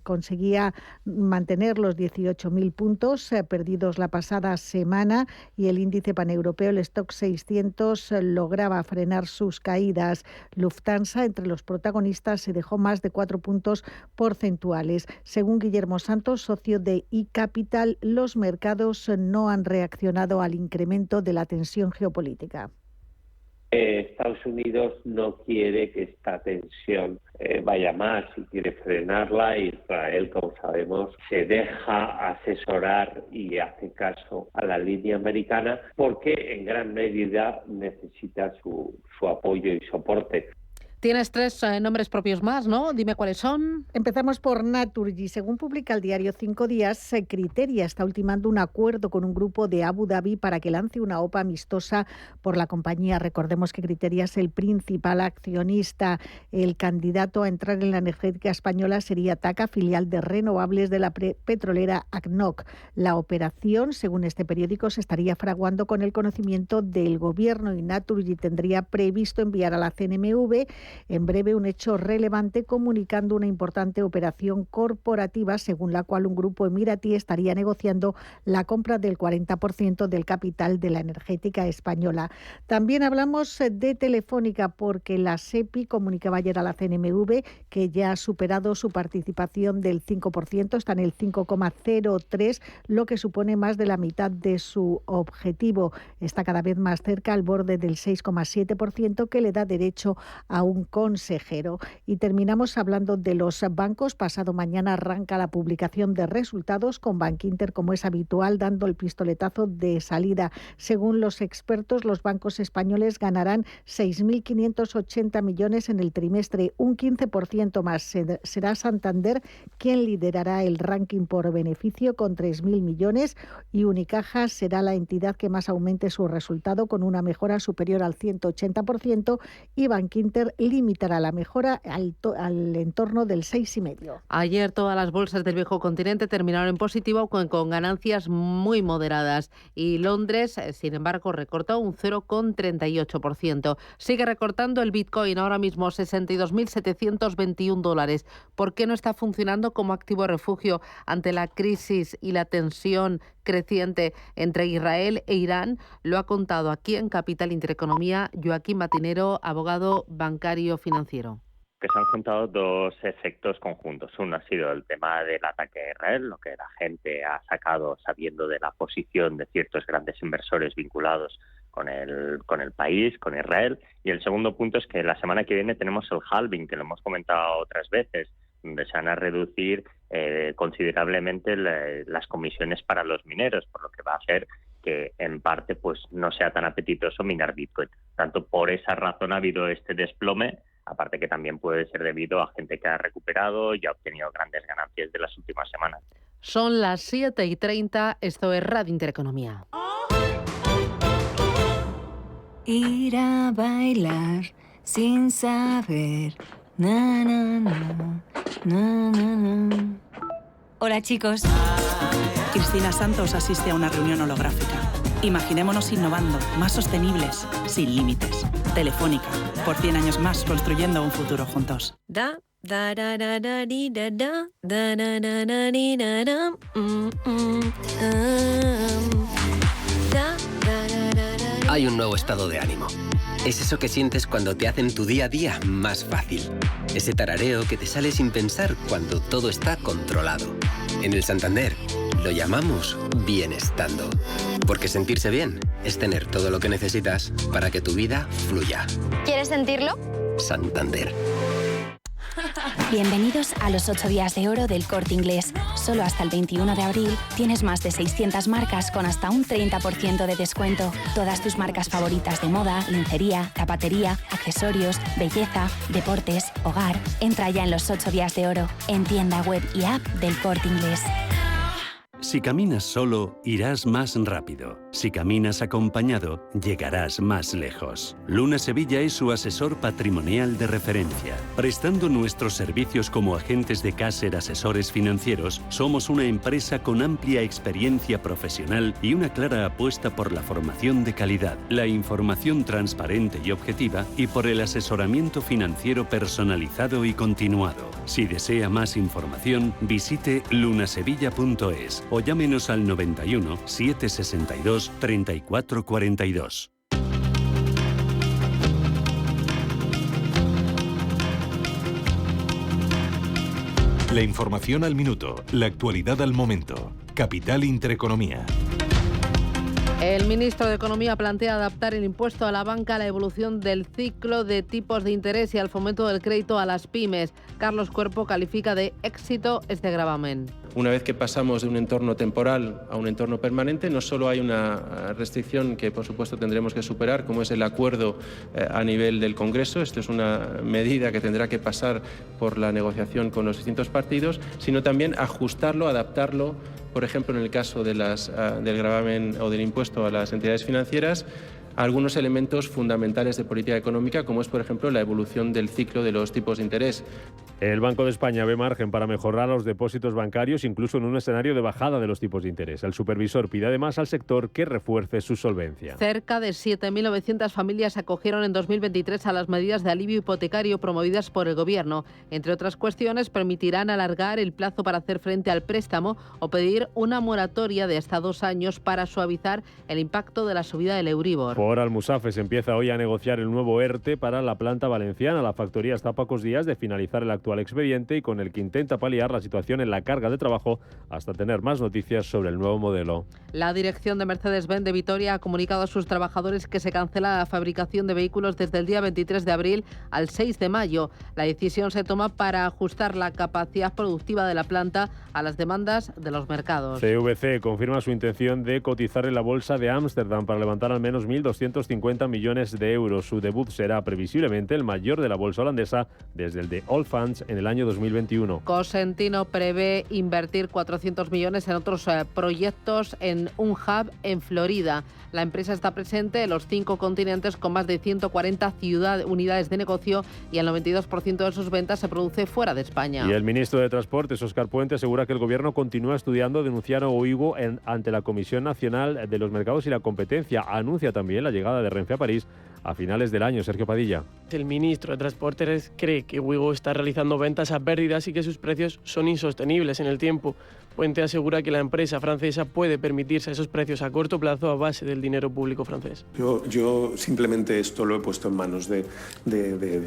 conseguía mantener los 18.000 puntos perdidos la pasada semana, y el índice paneuropeo, el Stoxx 600, lograba frenar sus caídas. Lufthansa, entre los protagonistas, se dejó más de 4 puntos porcentuales. Según Guillermo Santos, socio de eCapital, los mercados no han reaccionado al incremento de la tensión geopolítica. Estados Unidos no quiere que esta tensión vaya más y quiere frenarla. Israel, como sabemos, se deja asesorar y hace caso a la línea americana porque en gran medida necesita su apoyo y soporte. Tienes 3 nombres propios más, ¿no? Dime cuáles son. Empezamos por Naturgy. Según publica el diario 5 Días, Criteria está ultimando un acuerdo con un grupo de Abu Dhabi para que lance una OPA amistosa por la compañía. Recordemos que Criteria es el principal accionista. El candidato a entrar en la energética española sería TAQA, filial de renovables de la petrolera ACNOC. La operación, según este periódico, se estaría fraguando con el conocimiento del Gobierno, y Naturgy tendría previsto enviar a la CNMV en breve un hecho relevante comunicando una importante operación corporativa según la cual un grupo emiratí estaría negociando la compra del 40% del capital de la energética española. También hablamos de Telefónica porque la SEPI comunicaba ayer a la CNMV que ya ha superado su participación del 5%, está en el 5,03%, lo que supone más de la mitad de su objetivo. Está cada vez más cerca al borde del 6,7% que le da derecho a un consejero. Y terminamos hablando de los bancos. Pasado mañana arranca la publicación de resultados con Bankinter, como es habitual, dando el pistoletazo de salida. Según los expertos, los bancos españoles ganarán 6.580 millones en el trimestre, un 15% más. Será Santander quien liderará el ranking por beneficio con 3.000 millones y Unicaja será la entidad que más aumente su resultado con una mejora superior al 180% y Bankinter limitará la mejora al entorno del 6,5%. Ayer todas las bolsas del viejo continente terminaron en positivo con ganancias muy moderadas y Londres, sin embargo, recortó un 0,38%. Sigue recortando el Bitcoin, ahora mismo $62.721. ¿Por qué no está funcionando como activo refugio ante la crisis y la tensión creciente entre Israel e Irán? Lo ha contado aquí en Capital Intereconomía Joaquín Matinero, abogado bancario financiero. Que se han juntado dos efectos conjuntos. Uno ha sido el tema del ataque a Israel, lo que la gente ha sacado sabiendo de la posición de ciertos grandes inversores vinculados con el país, con Israel. Y el segundo punto es que la semana que viene tenemos el halving, que lo hemos comentado otras veces, donde se van a reducir considerablemente las comisiones para los mineros, por lo que va a hacer que en parte pues no sea tan apetitoso minar Bitcoin. Tanto por esa razón ha habido este desplome, aparte que también puede ser debido a gente que ha recuperado y ha obtenido grandes ganancias de las últimas semanas. Son las 7:30, esto es Radio Intereconomía. Ir a bailar sin saber. Na, na, na, na, na, na. Hola, chicos. Cristina Santos asiste a una reunión holográfica. Imaginémonos innovando, más sostenibles, sin límites. Telefónica, por 100 años más construyendo un futuro juntos. Da, da, da, da, da, di, da, da, da, da, da, da, di, da, da, da, da, da, da. Hay un nuevo estado de ánimo. Es eso que sientes cuando te hacen tu día a día más fácil. Ese tarareo que te sale sin pensar cuando todo está controlado. En el Santander lo llamamos bienestando. Porque sentirse bien es tener todo lo que necesitas para que tu vida fluya. ¿Quieres sentirlo? Santander. Bienvenidos a los 8 días de oro del Corte Inglés. Solo hasta el 21 de abril tienes más de 600 marcas con hasta un 30% de descuento. Todas tus marcas favoritas de moda, lencería, zapatería, accesorios, belleza, deportes, hogar. Entra ya en los 8 días de oro en tienda web y app del Corte Inglés. Si caminas solo, irás más rápido. Si caminas acompañado, llegarás más lejos. Luna Sevilla es su asesor patrimonial de referencia. Prestando nuestros servicios como agentes de Caser Asesores Financieros, somos una empresa con amplia experiencia profesional y una clara apuesta por la formación de calidad, la información transparente y objetiva y por el asesoramiento financiero personalizado y continuado. Si desea más información, visite lunasevilla.es o llámenos al 91 762 3442. La información al minuto, la actualidad al momento. Capital Intereconomía. El ministro de Economía plantea adaptar el impuesto a la banca a la evolución del ciclo de tipos de interés y al fomento del crédito a las pymes. Carlos Cuerpo califica de éxito este gravamen. Una vez que pasamos de un entorno temporal a un entorno permanente, no solo hay una restricción que por supuesto tendremos que superar, como es el acuerdo a nivel del Congreso. Esto es una medida que tendrá que pasar por la negociación con los distintos partidos, sino también ajustarlo, adaptarlo. Por ejemplo, en el caso de del gravamen o del impuesto a las entidades financieras, algunos elementos fundamentales de política económica, como es, por ejemplo, la evolución del ciclo de los tipos de interés. El Banco de España ve margen para mejorar los depósitos bancarios, incluso en un escenario de bajada de los tipos de interés. El supervisor pide además al sector que refuerce su solvencia. Cerca de 7.900 familias se acogieron en 2023 a las medidas de alivio hipotecario promovidas por el Gobierno. Entre otras cuestiones, permitirán alargar el plazo para hacer frente al préstamo o pedir una moratoria de hasta 2 años para suavizar el impacto de la subida del Euribor. Por Almusafes empieza hoy a negociar el nuevo ERTE para la planta valenciana. La factoría está a pocos días de finalizar el actual expediente y con el que intenta paliar la situación en la carga de trabajo hasta tener más noticias sobre el nuevo modelo. La dirección de Mercedes-Benz de Vitoria ha comunicado a sus trabajadores que se cancela la fabricación de vehículos desde el día 23 de abril al 6 de mayo. La decisión se toma para ajustar la capacidad productiva de la planta a las demandas de los mercados. CVC confirma su intención de cotizar en la bolsa de Ámsterdam para levantar al menos 1.250 millones de euros. Su debut será previsiblemente el mayor de la bolsa holandesa desde el de Allfunds en el año 2021. Cosentino prevé invertir 400 millones en otros proyectos en un hub en Florida. La empresa está presente en los 5 continentes con más de 140 unidades de negocio y el 92% de sus ventas se produce fuera de España. Y el ministro de Transportes, Óscar Puente, asegura que el Gobierno continúa estudiando denunciar a Ouigo ante la Comisión Nacional de los Mercados y la Competencia. Anuncia también la llegada de Renfe a París a finales del año. Sergio Padilla. El ministro de Transportes cree que Ouigo está realizando ventas a pérdidas y que sus precios son insostenibles en el tiempo. Puente asegura que la empresa francesa puede permitirse esos precios a corto plazo a base del dinero público francés. Yo simplemente esto lo he puesto en manos de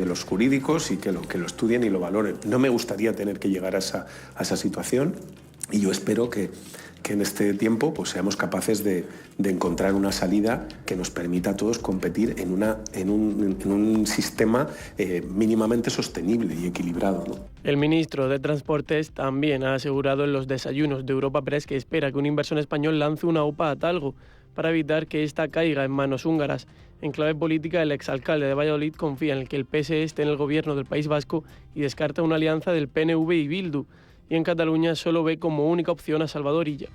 los jurídicos y que lo estudien y lo valoren. No me gustaría tener que llegar a esa situación y yo espero que en este tiempo pues seamos capaces de encontrar una salida que nos permita a todos competir en un sistema mínimamente sostenible y equilibrado, ¿no? El ministro de Transportes también ha asegurado en los desayunos de Europa Press que espera que un inversor español lance una OPA a Talgo para evitar que ésta caiga en manos húngaras. En clave política, el exalcalde de Valladolid confía en que el PSE esté en el gobierno del País Vasco y descarta una alianza del PNV y Bildu. Y en Cataluña solo ve como única opción a Salvador Illa.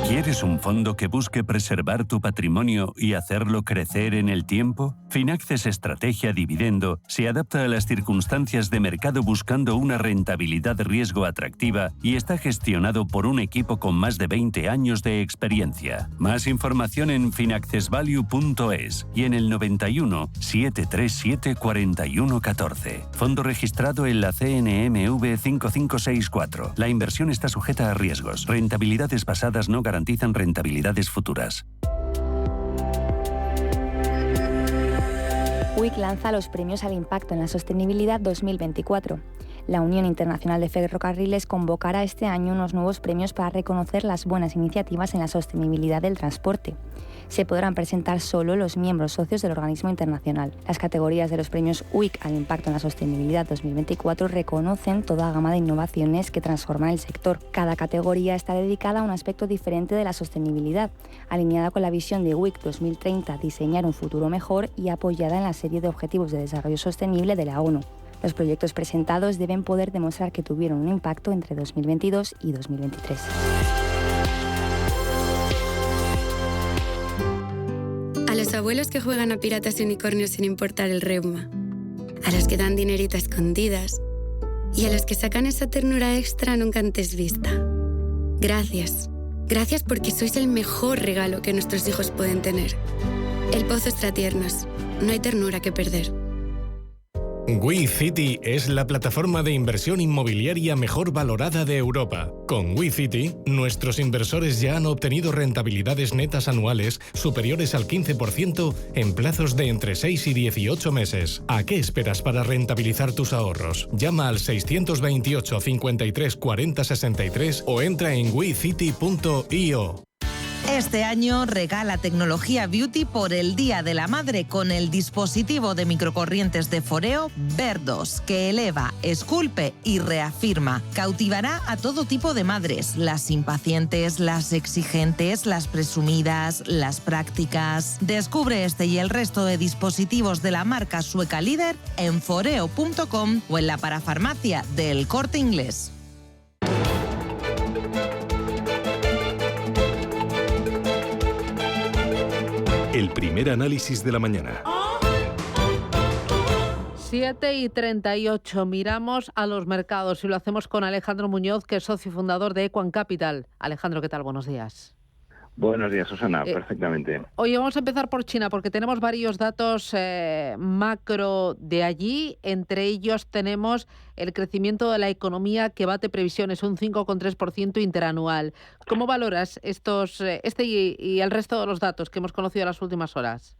¿Quieres un fondo que busque preservar tu patrimonio y hacerlo crecer en el tiempo? Finaxes Estrategia Dividendo se adapta a las circunstancias de mercado buscando una rentabilidad-riesgo atractiva y está gestionado por un equipo con más de 20 años de experiencia. Más información en finaccesvalue.es y en el 91 737 4114. Fondo registrado en la CNMV 5564. La inversión está sujeta a riesgos. Rentabilidades pasadas no garantizan rentabilidades futuras. UIC lanza los premios al impacto en la sostenibilidad 2024. La Unión Internacional de Ferrocarriles convocará este año unos nuevos premios para reconocer las buenas iniciativas en la sostenibilidad del transporte. Se podrán presentar solo los miembros socios del organismo internacional. Las categorías de los premios UIC al impacto en la sostenibilidad 2024 reconocen toda gama de innovaciones que transforman el sector. Cada categoría está dedicada a un aspecto diferente de la sostenibilidad, alineada con la visión de UIC 2030, diseñar un futuro mejor y apoyada en la serie de Objetivos de Desarrollo Sostenible de la ONU. Los proyectos presentados deben poder demostrar que tuvieron un impacto entre 2022 y 2023. A los abuelos que juegan a piratas y unicornios sin importar el reuma, a los que dan dinerito a escondidas y a los que sacan esa ternura extra nunca antes vista. Gracias. Gracias porque sois el mejor regalo que nuestros hijos pueden tener. El Pozo Extratiernos. No hay ternura que perder. WeCity es la plataforma de inversión inmobiliaria mejor valorada de Europa. Con WeCity, nuestros inversores ya han obtenido rentabilidades netas anuales superiores al 15% en plazos de entre 6 y 18 meses. ¿A qué esperas para rentabilizar tus ahorros? Llama al 628 53 40 63 o entra en wecity.io. Este año regala tecnología beauty por el Día de la Madre con el dispositivo de microcorrientes de Foreo Verdos, que eleva, esculpe y reafirma. Cautivará a todo tipo de madres, las impacientes, las exigentes, las presumidas, las prácticas. Descubre este y el resto de dispositivos de la marca sueca líder en foreo.com o en la parafarmacia del Corte Inglés. el primer análisis de la mañana. 7:38. Miramos a los mercados y lo hacemos con Alejandro Muñoz, que es socio fundador de Equan Capital. Alejandro, ¿qué tal? Buenos días. Buenos días, Susana. Perfectamente. Oye, vamos a empezar por China porque tenemos varios datos macro de allí. Entre ellos tenemos el crecimiento de la economía que bate previsiones, un 5,3% interanual. ¿Cómo valoras este y el resto de los datos que hemos conocido en las últimas horas?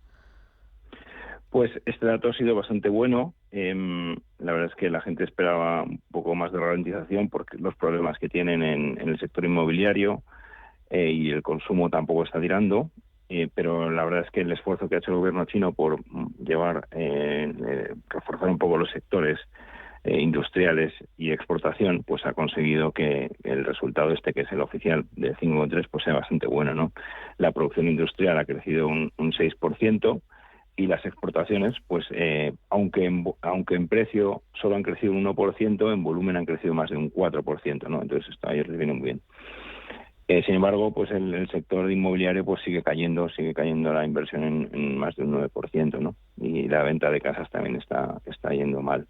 Pues este dato ha sido bastante bueno. La verdad es que la gente esperaba un poco más de ralentización porque los problemas que tienen en el sector inmobiliario y el consumo tampoco está tirando, pero la verdad es que el esfuerzo que ha hecho el gobierno chino por reforzar un poco los sectores industriales y exportación, pues ha conseguido que el resultado que es el oficial de 5,3, pues sea bastante bueno, ¿no? La producción industrial ha crecido un 6%, y las exportaciones, pues aunque en precio solo han crecido un 1%, en volumen han crecido más de un 4%, ¿no? Entonces esto a ellos les viene muy bien. Sin embargo, pues el sector inmobiliario pues sigue cayendo la inversión en más de un 9%, ¿no? Y la venta de casas también está yendo mal.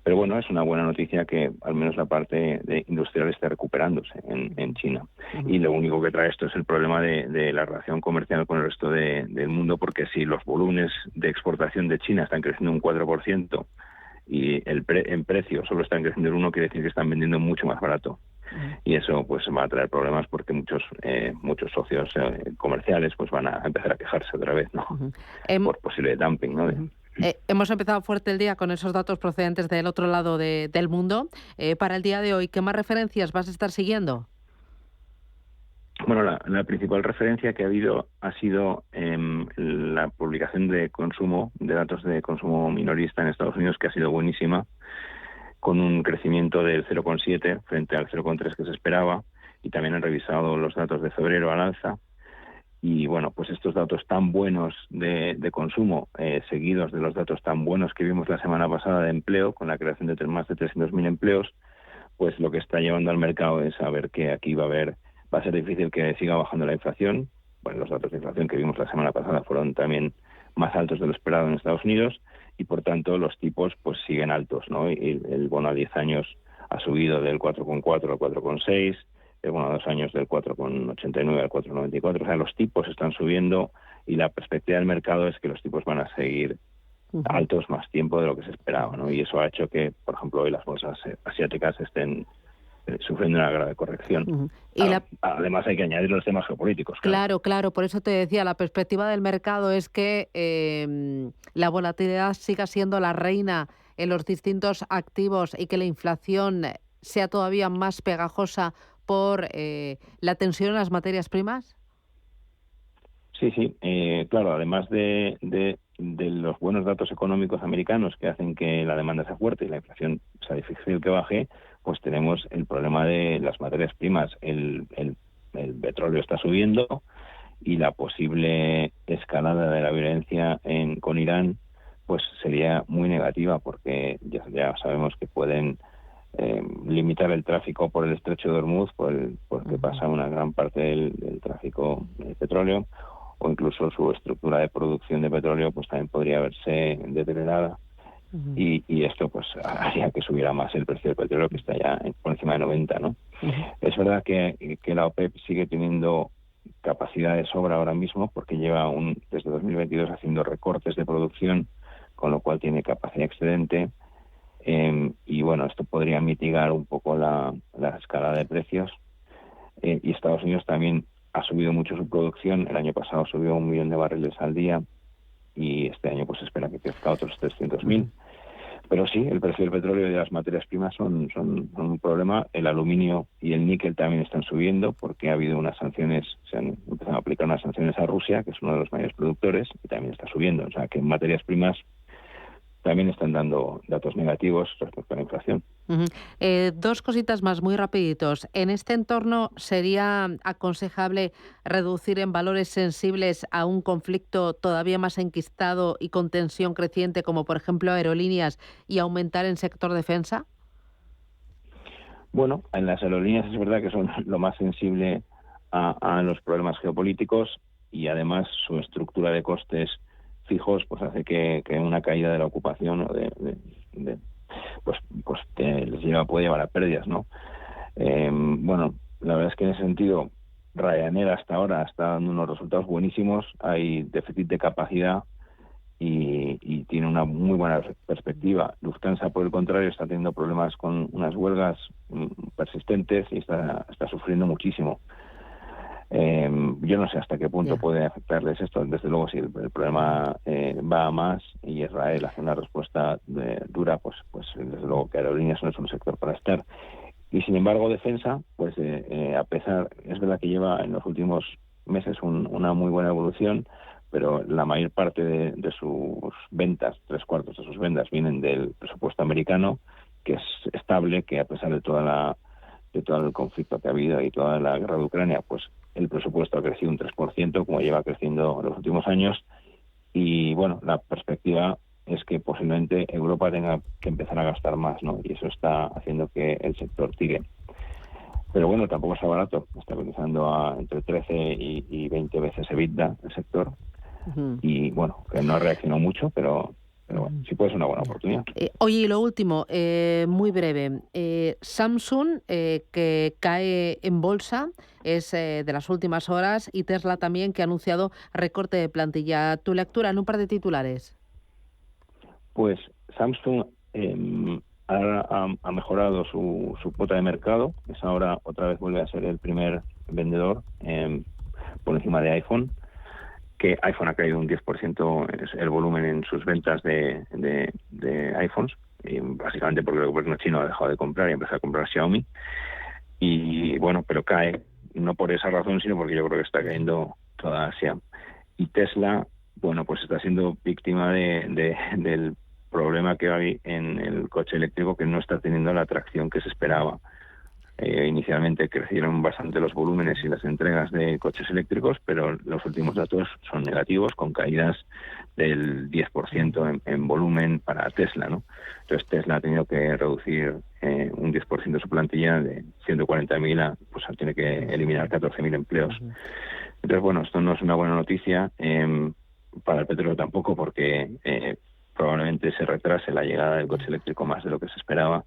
Pero bueno, es una buena noticia que al menos la parte industrial esté recuperándose en China. Y lo único que trae esto es el problema de la relación comercial con el resto del mundo, porque si los volúmenes de exportación de China están creciendo un 4% y en precio solo están creciendo el 1%, quiere decir que están vendiendo mucho más barato. Y eso pues va a traer problemas porque muchos socios comerciales pues van a empezar a quejarse otra vez, ¿no? Por posible dumping, ¿no? Hemos empezado fuerte el día con esos datos procedentes del otro lado del mundo. Para el día de hoy, ¿qué más referencias vas a estar siguiendo? Bueno, la principal referencia que ha habido ha sido la publicación de datos de consumo minorista en Estados Unidos, que ha sido buenísima, con un crecimiento del 0,7 frente al 0,3 que se esperaba, y también han revisado los datos de febrero al alza. Y bueno, pues estos datos tan buenos de consumo, seguidos de los datos tan buenos que vimos la semana pasada de empleo, con la creación de más de 300.000 empleos, pues lo que está llevando al mercado es a ver que aquí va a ser difícil que siga bajando la inflación. Bueno, los datos de inflación que vimos la semana pasada fueron también más altos de lo esperado en Estados Unidos, y por tanto los tipos pues siguen altos, ¿no? Y el bono a 10 años ha subido del 4,4 al 4,6, el bono a 2 años del 4,89 al 4,94. O sea, los tipos están subiendo y la perspectiva del mercado es que los tipos van a seguir altos más tiempo de lo que se esperaba, ¿no? Y eso ha hecho que, por ejemplo, hoy las bolsas asiáticas estén sufriendo una grave corrección. Además hay que añadir los temas geopolíticos. Claro, por eso te decía, la perspectiva del mercado es que la volatilidad siga siendo la reina en los distintos activos y que la inflación sea todavía más pegajosa por la tensión en las materias primas. Sí, claro, además de los buenos datos económicos americanos que hacen que la demanda sea fuerte y la inflación sea difícil que baje, pues tenemos el problema de las materias primas. El petróleo está subiendo y la posible escalada de la violencia con Irán pues sería muy negativa, porque ya sabemos que pueden limitar el tráfico por el estrecho de Hormuz, porque pasa una gran parte del tráfico de petróleo, o incluso su estructura de producción de petróleo pues también podría verse deteriorada. Y esto pues haría que subiera más el precio del petróleo, que está ya por encima de 90, ¿no? Es verdad que la OPEP sigue teniendo capacidad de sobra ahora mismo, porque lleva desde 2022 haciendo recortes de producción, con lo cual tiene capacidad excedente, y bueno, esto podría mitigar un poco la escalada de precios. Y Estados Unidos también ha subido mucho su producción. El año pasado subió 1 millón de barriles al día, y este año pues se espera que crezca otros 300.000. Pero sí, el precio del petróleo y de las materias primas son un problema. El aluminio y el níquel también están subiendo, porque ha habido unas sanciones, se han empezado a aplicar unas sanciones a Rusia, que es uno de los mayores productores, y también está subiendo. O sea que en materias primas también están dando datos negativos respecto a la inflación. Dos cositas más, muy rapiditos. En este entorno, ¿sería aconsejable reducir en valores sensibles a un conflicto todavía más enquistado y con tensión creciente, como por ejemplo aerolíneas, y aumentar en sector defensa? Bueno, en las aerolíneas es verdad que son lo más sensible a los problemas geopolíticos. y además su estructura de costes fijos pues hace que una caída de la ocupación o puede llevar a pérdidas, ¿no? Bueno, la verdad es que en ese sentido Ryanair hasta ahora está dando unos resultados buenísimos, hay déficit de capacidad y tiene una muy buena perspectiva. Lufthansa, por el contrario, está teniendo problemas con unas huelgas persistentes y está sufriendo muchísimo. Yo no sé hasta qué punto puede afectarles esto. Desde luego, si el problema va a más y Israel hace una respuesta dura, pues desde luego que aerolíneas no es un sector para estar. Y sin embargo, defensa, pues a pesar, es verdad que lleva en los últimos meses una muy buena evolución, pero la mayor parte de sus ventas, 3/4 de sus ventas, vienen del presupuesto americano, que es estable, que a pesar de todo el conflicto que ha habido y toda la guerra de Ucrania, pues el presupuesto ha crecido un 3%, como lleva creciendo en los últimos años. Y bueno, la perspectiva es que posiblemente Europa tenga que empezar a gastar más, ¿no? Y eso está haciendo que el sector tire. Pero bueno, tampoco está barato. Está cotizando entre 13 y 20 veces EBITDA el sector. Y bueno, que no ha reaccionado mucho, pero bueno, sí puede ser una buena oportunidad. Oye, y lo último, muy breve. Samsung, que cae en bolsa, es de las últimas horas, y Tesla también, que ha anunciado recorte de plantilla. ¿Tu lectura en un par de titulares? Pues Samsung ha mejorado su cuota de mercado. Es ahora otra vez vuelve a ser el primer vendedor por encima de iPhone, que iPhone ha caído un 10% el volumen en sus ventas de iPhones, y básicamente porque el gobierno chino ha dejado de comprar y ha empezado a comprar Xiaomi. Y bueno, pero cae, no por esa razón, sino porque yo creo que está cayendo toda Asia. Y Tesla, bueno, pues está siendo víctima del problema que hay en el coche eléctrico, que no está teniendo la atracción que se esperaba. Inicialmente crecieron bastante los volúmenes y las entregas de coches eléctricos, pero los últimos datos son negativos, con caídas del 10% en volumen para Tesla, ¿no? Entonces Tesla ha tenido que reducir un 10% de su plantilla de 140.000 pues tiene que eliminar 14.000 empleos. Entonces, bueno, esto no es una buena noticia para el petróleo tampoco, porque probablemente se retrase la llegada del coche eléctrico más de lo que se esperaba,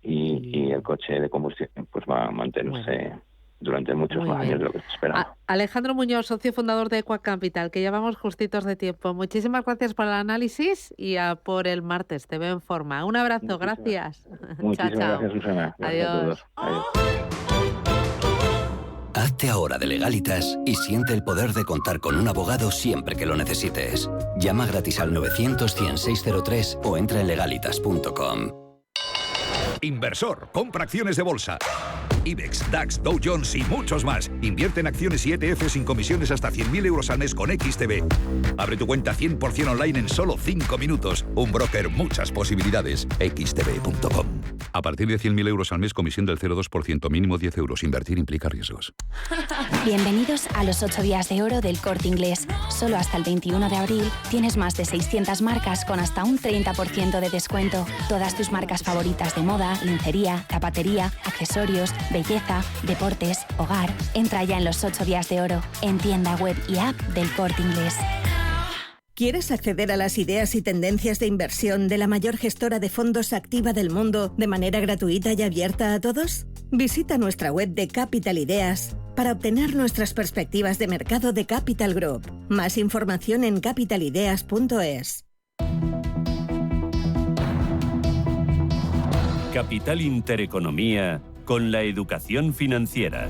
y el coche de combustión pues va a mantenerse durante muchos más años de lo que se esperaba. Alejandro Muñoz, socio fundador de Equa Capital, que ya vamos justitos de tiempo. Muchísimas gracias por el análisis y por el martes. Te veo en forma. Un abrazo, gracias. Muchísimas gracias, Susana. Gracias a todos. Adiós. Hazte ahora de Legalitas y siente el poder de contar con un abogado siempre que lo necesites. Llama gratis al 900-100-603 o entra en legalitas.com. Inversor, compra acciones de bolsa. IBEX, DAX, Dow Jones y muchos más. Invierte en acciones y ETF sin comisiones hasta 100.000 euros al mes con XTB. Abre tu cuenta 100% online en solo 5 minutos. Un broker, muchas posibilidades. XTB.com. A partir de 100.000 euros al mes, comisión del 0,2%, mínimo 10 euros. Invertir implica riesgos. Bienvenidos a los 8 días de oro del Corte Inglés. Solo hasta el 21 de abril tienes más de 600 marcas con hasta un 30% de descuento. Todas tus marcas favoritas de moda, lencería, zapatería, accesorios, belleza, deportes, hogar. Entra ya en los 8 días de oro, en tienda web y app del Corte Inglés. ¿Quieres acceder a las ideas y tendencias de inversión de la mayor gestora de fondos activa del mundo de manera gratuita y abierta a todos? Visita nuestra web de Capital Ideas para obtener nuestras perspectivas de mercado de Capital Group. Más información en capitalideas.es. Capital Intereconomía con la educación financiera.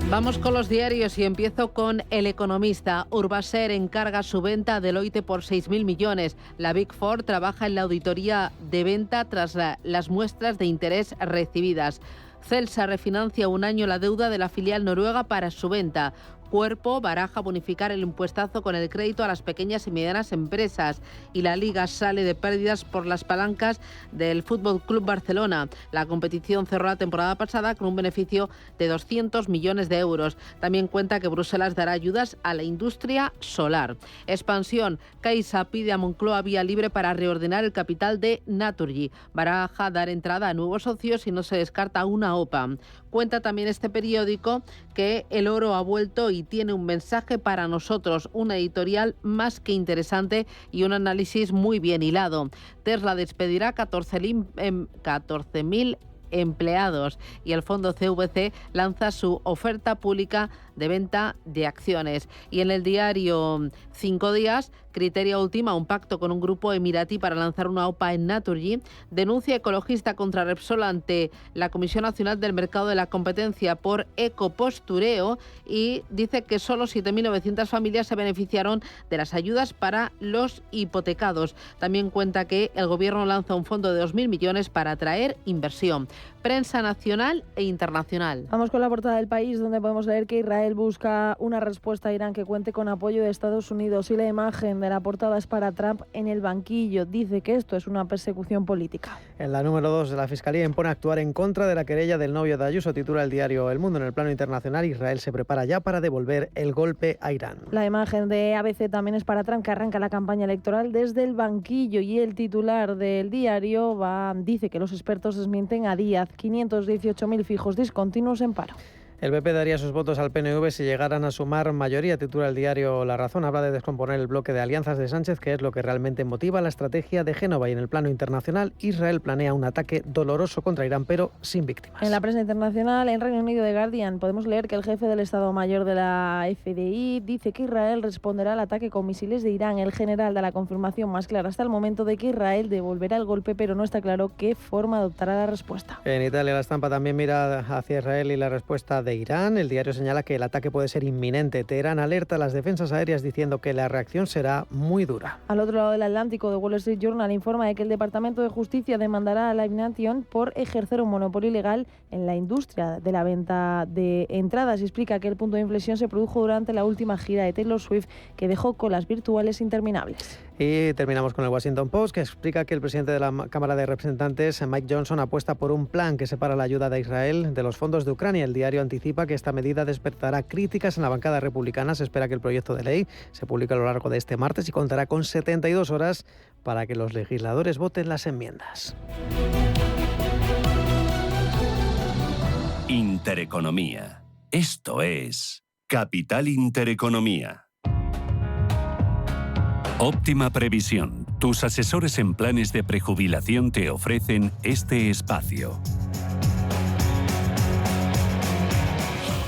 Vamos con los diarios y empiezo con El Economista. Urbaser encarga su venta a Deloitte por 6.000 millones. La Big Four trabaja en la auditoría de venta tras las muestras de interés recibidas. Celsa refinancia un año la deuda de la filial noruega para su venta. Cuerpo baraja bonificar el impuestazo con el crédito a las pequeñas y medianas empresas. Y la Liga sale de pérdidas por las palancas del Fútbol Club Barcelona. La competición cerró la temporada pasada con un beneficio de 200 millones de euros. También cuenta que Bruselas dará ayudas a la industria solar. Expansión. Caixa pide a Moncloa vía libre para reordenar el capital de Naturgy. Baraja dar entrada a nuevos socios y no se descarta una OPA. Cuenta también este periódico que el oro ha vuelto y y tiene un mensaje para nosotros, una editorial más que interesante y un análisis muy bien hilado. Tesla despedirá 14.000 empleados y el fondo CVC lanza su oferta pública de venta de acciones. Y en el diario 5 Días, Criteria ultima un pacto con un grupo emiratí para lanzar una OPA en Naturgy. Denuncia ecologista contra Repsol ante la Comisión Nacional del Mercado de la Competencia por ecopostureo y dice que solo 7.900 familias se beneficiaron de las ayudas para los hipotecados. También cuenta que el Gobierno lanza un fondo de 2.000 millones para atraer inversión. Prensa nacional e internacional. Vamos con la portada del País, donde podemos leer que Israel busca una respuesta a Irán que cuente con apoyo de Estados Unidos, y la imagen de la portada es para Trump en el banquillo. Dice que esto es una persecución política. En la número 2 de la Fiscalía impone actuar en contra de la querella del novio de Ayuso, titula el diario El Mundo. En el plano internacional, Israel se prepara ya para devolver el golpe a Irán. La imagen de ABC también es para Trump, que arranca la campaña electoral desde el banquillo, y el titular del diario dice que los expertos desmienten a Díaz. 518.000 fijos discontinuos en paro. El PP daría sus votos al PNV si llegaran a sumar mayoría, titula el diario La Razón. Habla de descomponer el bloque de alianzas de Sánchez, que es lo que realmente motiva la estrategia de Génova. Y en el plano internacional, Israel planea un ataque doloroso contra Irán, pero sin víctimas. En la prensa internacional, en Reino Unido, The Guardian, podemos leer que el jefe del Estado Mayor de la FDI dice que Israel responderá al ataque con misiles de Irán. El general da la confirmación más clara hasta el momento de que Israel devolverá el golpe, pero no está claro qué forma adoptará la respuesta. En Italia, La Stampa también mira hacia Israel y la respuesta de Irán. El diario señala que el ataque puede ser inminente. Teherán alerta a las defensas aéreas diciendo que la reacción será muy dura. Al otro lado del Atlántico, The Wall Street Journal informa de que el Departamento de Justicia demandará a Live Nation por ejercer un monopolio ilegal en la industria de la venta de entradas, y explica que el punto de inflexión se produjo durante la última gira de Taylor Swift, que dejó colas virtuales interminables. Y terminamos con el Washington Post, que explica que el presidente de la Cámara de Representantes, Mike Johnson, apuesta por un plan que separa la ayuda de Israel de los fondos de Ucrania. El diario anticipa que esta medida despertará críticas en la bancada republicana. Se espera que el proyecto de ley se publique a lo largo de este martes y contará con 72 horas para que los legisladores voten las enmiendas. Intereconomía. Esto es Capital Intereconomía. Óptima Previsión. Tus asesores en planes de prejubilación te ofrecen este espacio.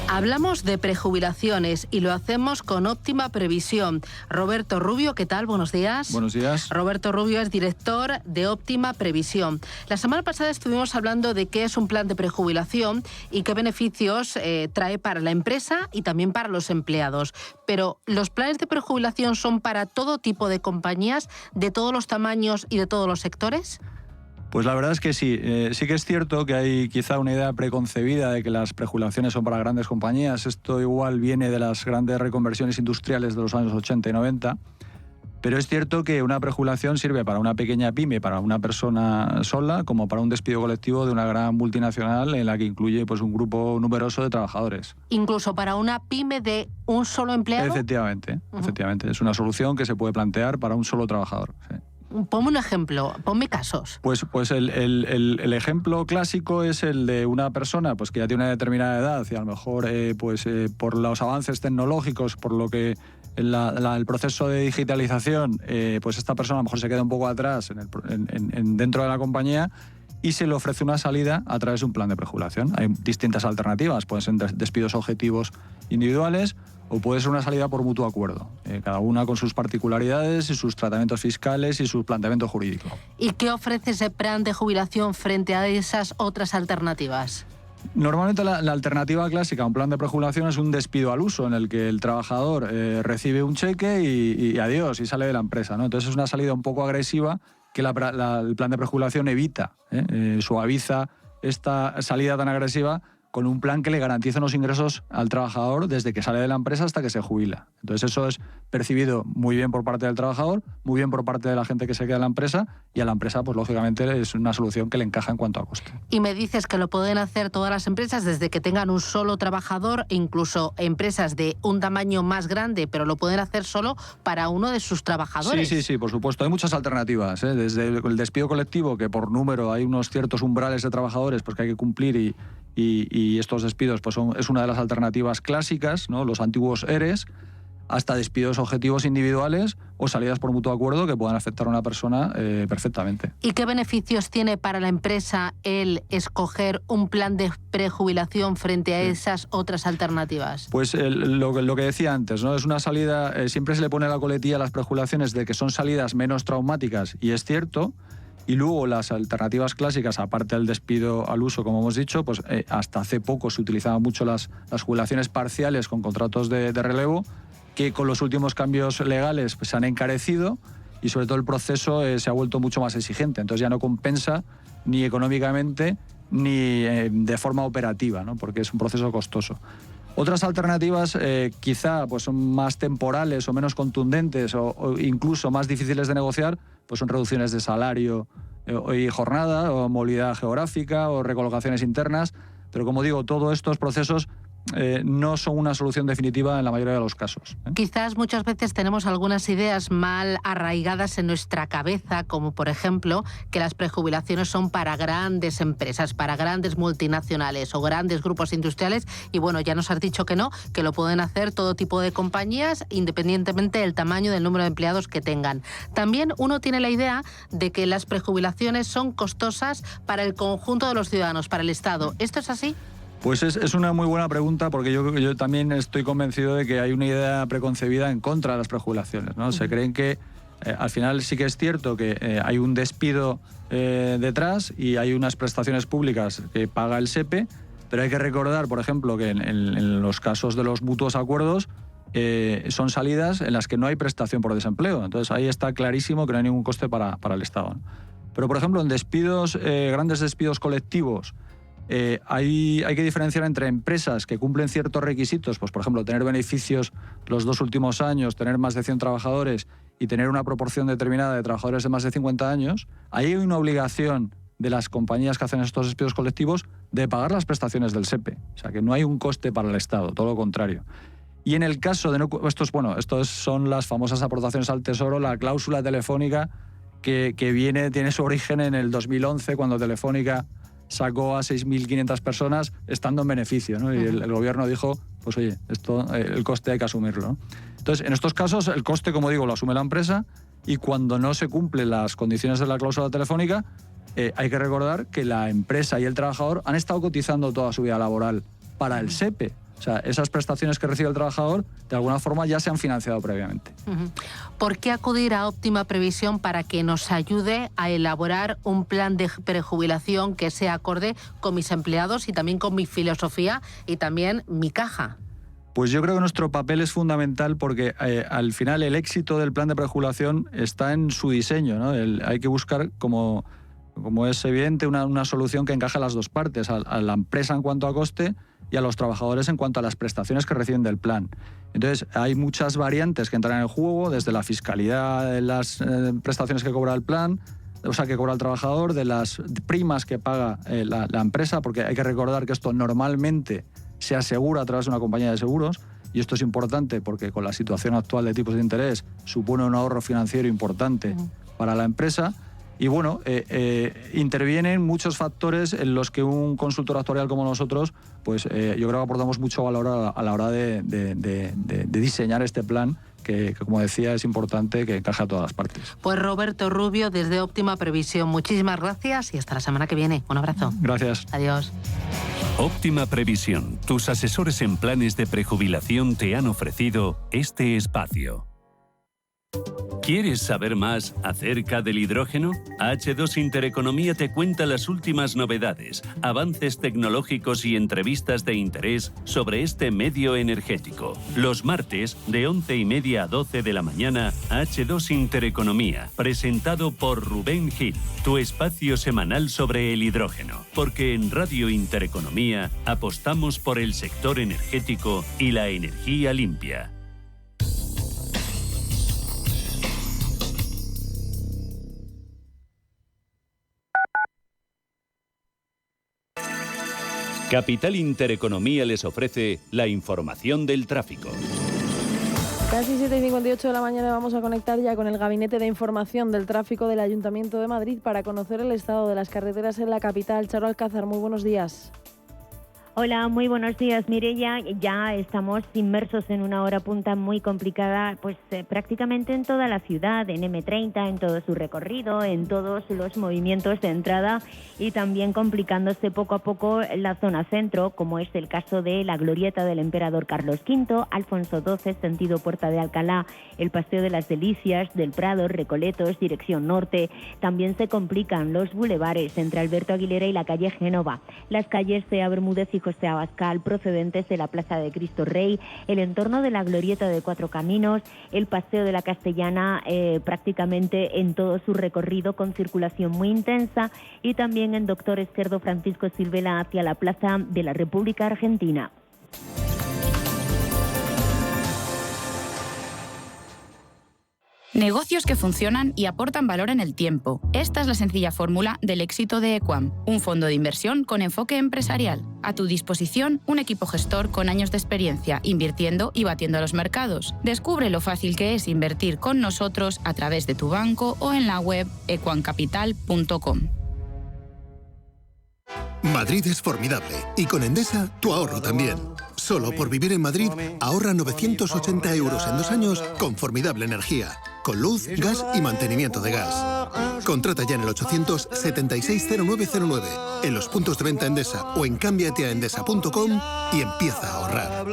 Hablamos de prejubilaciones y lo hacemos con Óptima Previsión. Roberto Rubio, ¿qué tal? Buenos días. Buenos días. Roberto Rubio es director de Óptima Previsión. La semana pasada estuvimos hablando de qué es un plan de prejubilación y qué beneficios trae para la empresa y también para los empleados. Pero, ¿los planes de prejubilación son para todo tipo de compañías, de todos los tamaños y de todos los sectores? Pues la verdad es que sí. Sí que es cierto que hay quizá una idea preconcebida de que las prejubilaciones son para grandes compañías. Esto igual viene de las grandes reconversiones industriales de los años 80 y 90. Pero es cierto que una prejubilación sirve para una pequeña pyme, para una persona sola, como para un despido colectivo de una gran multinacional en la que incluye pues, un grupo numeroso de trabajadores. ¿Incluso para una pyme de un solo empleado? Efectivamente, efectivamente. Es una solución que se puede plantear para un solo trabajador. Sí. Ponme un ejemplo, ponme casos. Pues el ejemplo clásico es el de una persona pues, que ya tiene una determinada edad y a lo mejor por los avances tecnológicos, por lo que el proceso de digitalización, pues esta persona a lo mejor se queda un poco atrás dentro de la compañía y se le ofrece una salida a través de un plan de prejubilación. Hay distintas alternativas, pueden ser despidos objetivos individuales o puede ser una salida por mutuo acuerdo, cada una con sus particularidades y sus tratamientos fiscales y su planteamiento jurídico. ¿Y qué ofrece ese plan de jubilación frente a esas otras alternativas? Normalmente la alternativa clásica a un plan de prejubilación es un despido al uso, en el que el trabajador recibe un cheque y adiós, y sale de la empresa, ¿no? Entonces es una salida un poco agresiva que el plan de prejubilación evita, suaviza esta salida tan agresiva con un plan que le garantiza unos ingresos al trabajador desde que sale de la empresa hasta que se jubila. Entonces eso es percibido muy bien por parte del trabajador, muy bien por parte de la gente que se queda en la empresa, y a la empresa, pues lógicamente, es una solución que le encaja en cuanto a coste. Y me dices que lo pueden hacer todas las empresas desde que tengan un solo trabajador, incluso empresas de un tamaño más grande, pero lo pueden hacer solo para uno de sus trabajadores. Sí, por supuesto. Hay muchas alternativas, desde el despido colectivo, que por número hay unos ciertos umbrales de trabajadores pues, que hay que cumplir y estos despidos pues es una de las alternativas clásicas, ¿no? Los antiguos ERES, hasta despidos objetivos individuales o salidas por mutuo acuerdo que puedan afectar a una persona perfectamente. ¿Y qué beneficios tiene para la empresa el escoger un plan de prejubilación frente a esas otras alternativas? Pues lo que decía antes, ¿no? Es una salida, siempre se le pone la coletilla a las prejubilaciones de que son salidas menos traumáticas, y es cierto. Y luego las alternativas clásicas, aparte del despido al uso, como hemos dicho, pues hasta hace poco se utilizaban mucho las jubilaciones parciales con contratos de relevo, que con los últimos cambios legales pues, se han encarecido, y sobre todo el proceso se ha vuelto mucho más exigente. Entonces ya no compensa ni económicamente ni de forma operativa, ¿no? Porque es un proceso costoso. Otras alternativas quizá pues, son más temporales o menos contundentes o incluso más difíciles de negociar, pues son reducciones de salario y jornada, o movilidad geográfica, o recolocaciones internas. Pero como digo, todos estos procesos no son una solución definitiva en la mayoría de los casos. Quizás muchas veces tenemos algunas ideas mal arraigadas en nuestra cabeza, como por ejemplo que las prejubilaciones son para grandes empresas, para grandes multinacionales o grandes grupos industriales, y bueno, ya nos has dicho que no, que lo pueden hacer todo tipo de compañías independientemente del tamaño del número de empleados que tengan. También uno tiene la idea de que las prejubilaciones son costosas para el conjunto de los ciudadanos, para el Estado. ¿Esto es así? Pues es una muy buena pregunta, porque yo también estoy convencido de que hay una idea preconcebida en contra de las prejubilaciones, ¿no? Se creen que al final sí que es cierto que hay un despido detrás y hay unas prestaciones públicas que paga el SEPE, pero hay que recordar, por ejemplo, que en los casos de los mutuos acuerdos son salidas en las que no hay prestación por desempleo. Entonces ahí está clarísimo que no hay ningún coste para el Estado, ¿no? Pero, por ejemplo, en despidos, grandes despidos colectivos, hay que diferenciar entre empresas que cumplen ciertos requisitos, pues por ejemplo tener beneficios los 2 últimos años, tener más de 100 trabajadores y tener una proporción determinada de trabajadores de más de 50 años. Ahí hay una obligación de las compañías que hacen estos despidos colectivos de pagar las prestaciones del SEPE, o sea que no hay un coste para el Estado, todo lo contrario. Y en el caso de estos son las famosas aportaciones al Tesoro, la cláusula telefónica que tiene su origen en el 2011, cuando Telefónica sacó a 6.500 personas estando en beneficio, ¿no? Y el gobierno dijo, pues oye, el coste hay que asumirlo, ¿no? Entonces, en estos casos, el coste, como digo, lo asume la empresa, y cuando no se cumplen las condiciones de la cláusula telefónica, hay que recordar que la empresa y el trabajador han estado cotizando toda su vida laboral para el SEPE. O sea, esas prestaciones que recibe el trabajador, de alguna forma ya se han financiado previamente. ¿Por qué acudir a Óptima Previsión para que nos ayude a elaborar un plan de prejubilación que sea acorde con mis empleados y también con mi filosofía y también mi caja? Pues yo creo que nuestro papel es fundamental, porque al final el éxito del plan de prejubilación está en su diseño, ¿no? Hay que buscar, como es evidente, una solución que encaje a las dos partes, a la empresa en cuanto a coste y a los trabajadores en cuanto a las prestaciones que reciben del plan. Entonces, hay muchas variantes que entran en el juego, desde la fiscalidad de las prestaciones que cobra el plan, o sea, que cobra el trabajador, de las primas que paga la empresa, porque hay que recordar que esto normalmente se asegura a través de una compañía de seguros, y esto es importante porque con la situación actual de tipos de interés supone un ahorro financiero importante para la empresa. Y bueno, intervienen muchos factores en los que un consultor actuarial como nosotros, pues yo creo que aportamos mucho valor a la hora de diseñar este plan, que como decía es importante que encaje a todas las partes. Pues Roberto Rubio, desde Óptima Previsión, muchísimas gracias y hasta la semana que viene. Un abrazo. Gracias. Adiós. Óptima Previsión, tus asesores en planes de prejubilación te han ofrecido este espacio. ¿Quieres saber más acerca del hidrógeno? H2 Intereconomía te cuenta las últimas novedades, avances tecnológicos y entrevistas de interés sobre este medio energético. Los martes, de 11:30 a 12 de la mañana, H2 Intereconomía, presentado por Rubén Gil, tu espacio semanal sobre el hidrógeno. Porque en Radio Intereconomía apostamos por el sector energético y la energía limpia. Capital Intereconomía les ofrece la información del tráfico. Casi 7:58 de la mañana vamos a conectar ya con el Gabinete de Información del Tráfico del Ayuntamiento de Madrid para conocer el estado de las carreteras en la capital. Charo Alcázar, muy buenos días. Hola, muy buenos días, Mireia. Ya estamos inmersos en una hora punta muy complicada, pues prácticamente en toda la ciudad, en M30, en todo su recorrido, en todos los movimientos de entrada y también complicándose poco a poco la zona centro, como es el caso de la glorieta del Emperador Carlos V, Alfonso XII, sentido Puerta de Alcalá, el Paseo de las Delicias, del Prado, Recoletos, dirección norte. También se complican los bulevares entre Alberto Aguilera y la calle Génova, las calles Cea Bermúdez y José Abascal procedentes de la Plaza de Cristo Rey, el entorno de la glorieta de Cuatro Caminos, el Paseo de la Castellana prácticamente en todo su recorrido con circulación muy intensa y también en Doctor Esquerdo Francisco Silvela hacia la Plaza de la República Argentina. Negocios que funcionan y aportan valor en el tiempo. Esta es la sencilla fórmula del éxito de Equam, un fondo de inversión con enfoque empresarial. A tu disposición, un equipo gestor con años de experiencia invirtiendo y batiendo los mercados. Descubre lo fácil que es invertir con nosotros a través de tu banco o en la web equamcapital.com. Madrid es formidable y con Endesa tu ahorro también. Solo por vivir en Madrid ahorra 980 euros en 2 años con formidable energía, con luz, gas y mantenimiento de gas. Contrata ya en el 876-0909, en los puntos de venta Endesa o en cámbiateaendesa.com y empieza a ahorrar.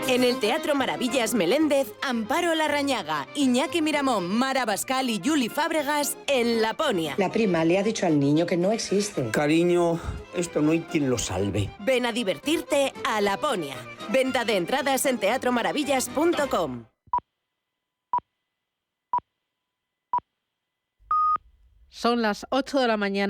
En el Teatro Maravillas Meléndez, Amparo Larrañaga, Iñaki Miramón, Mara Bascal y Juli Fábregas en Laponia. La prima le ha dicho al niño que no existe. Cariño, esto no hay quien lo salve. Ven a divertirte a Laponia. Venta de entradas en teatromaravillas.com. Son las 8 de la mañana.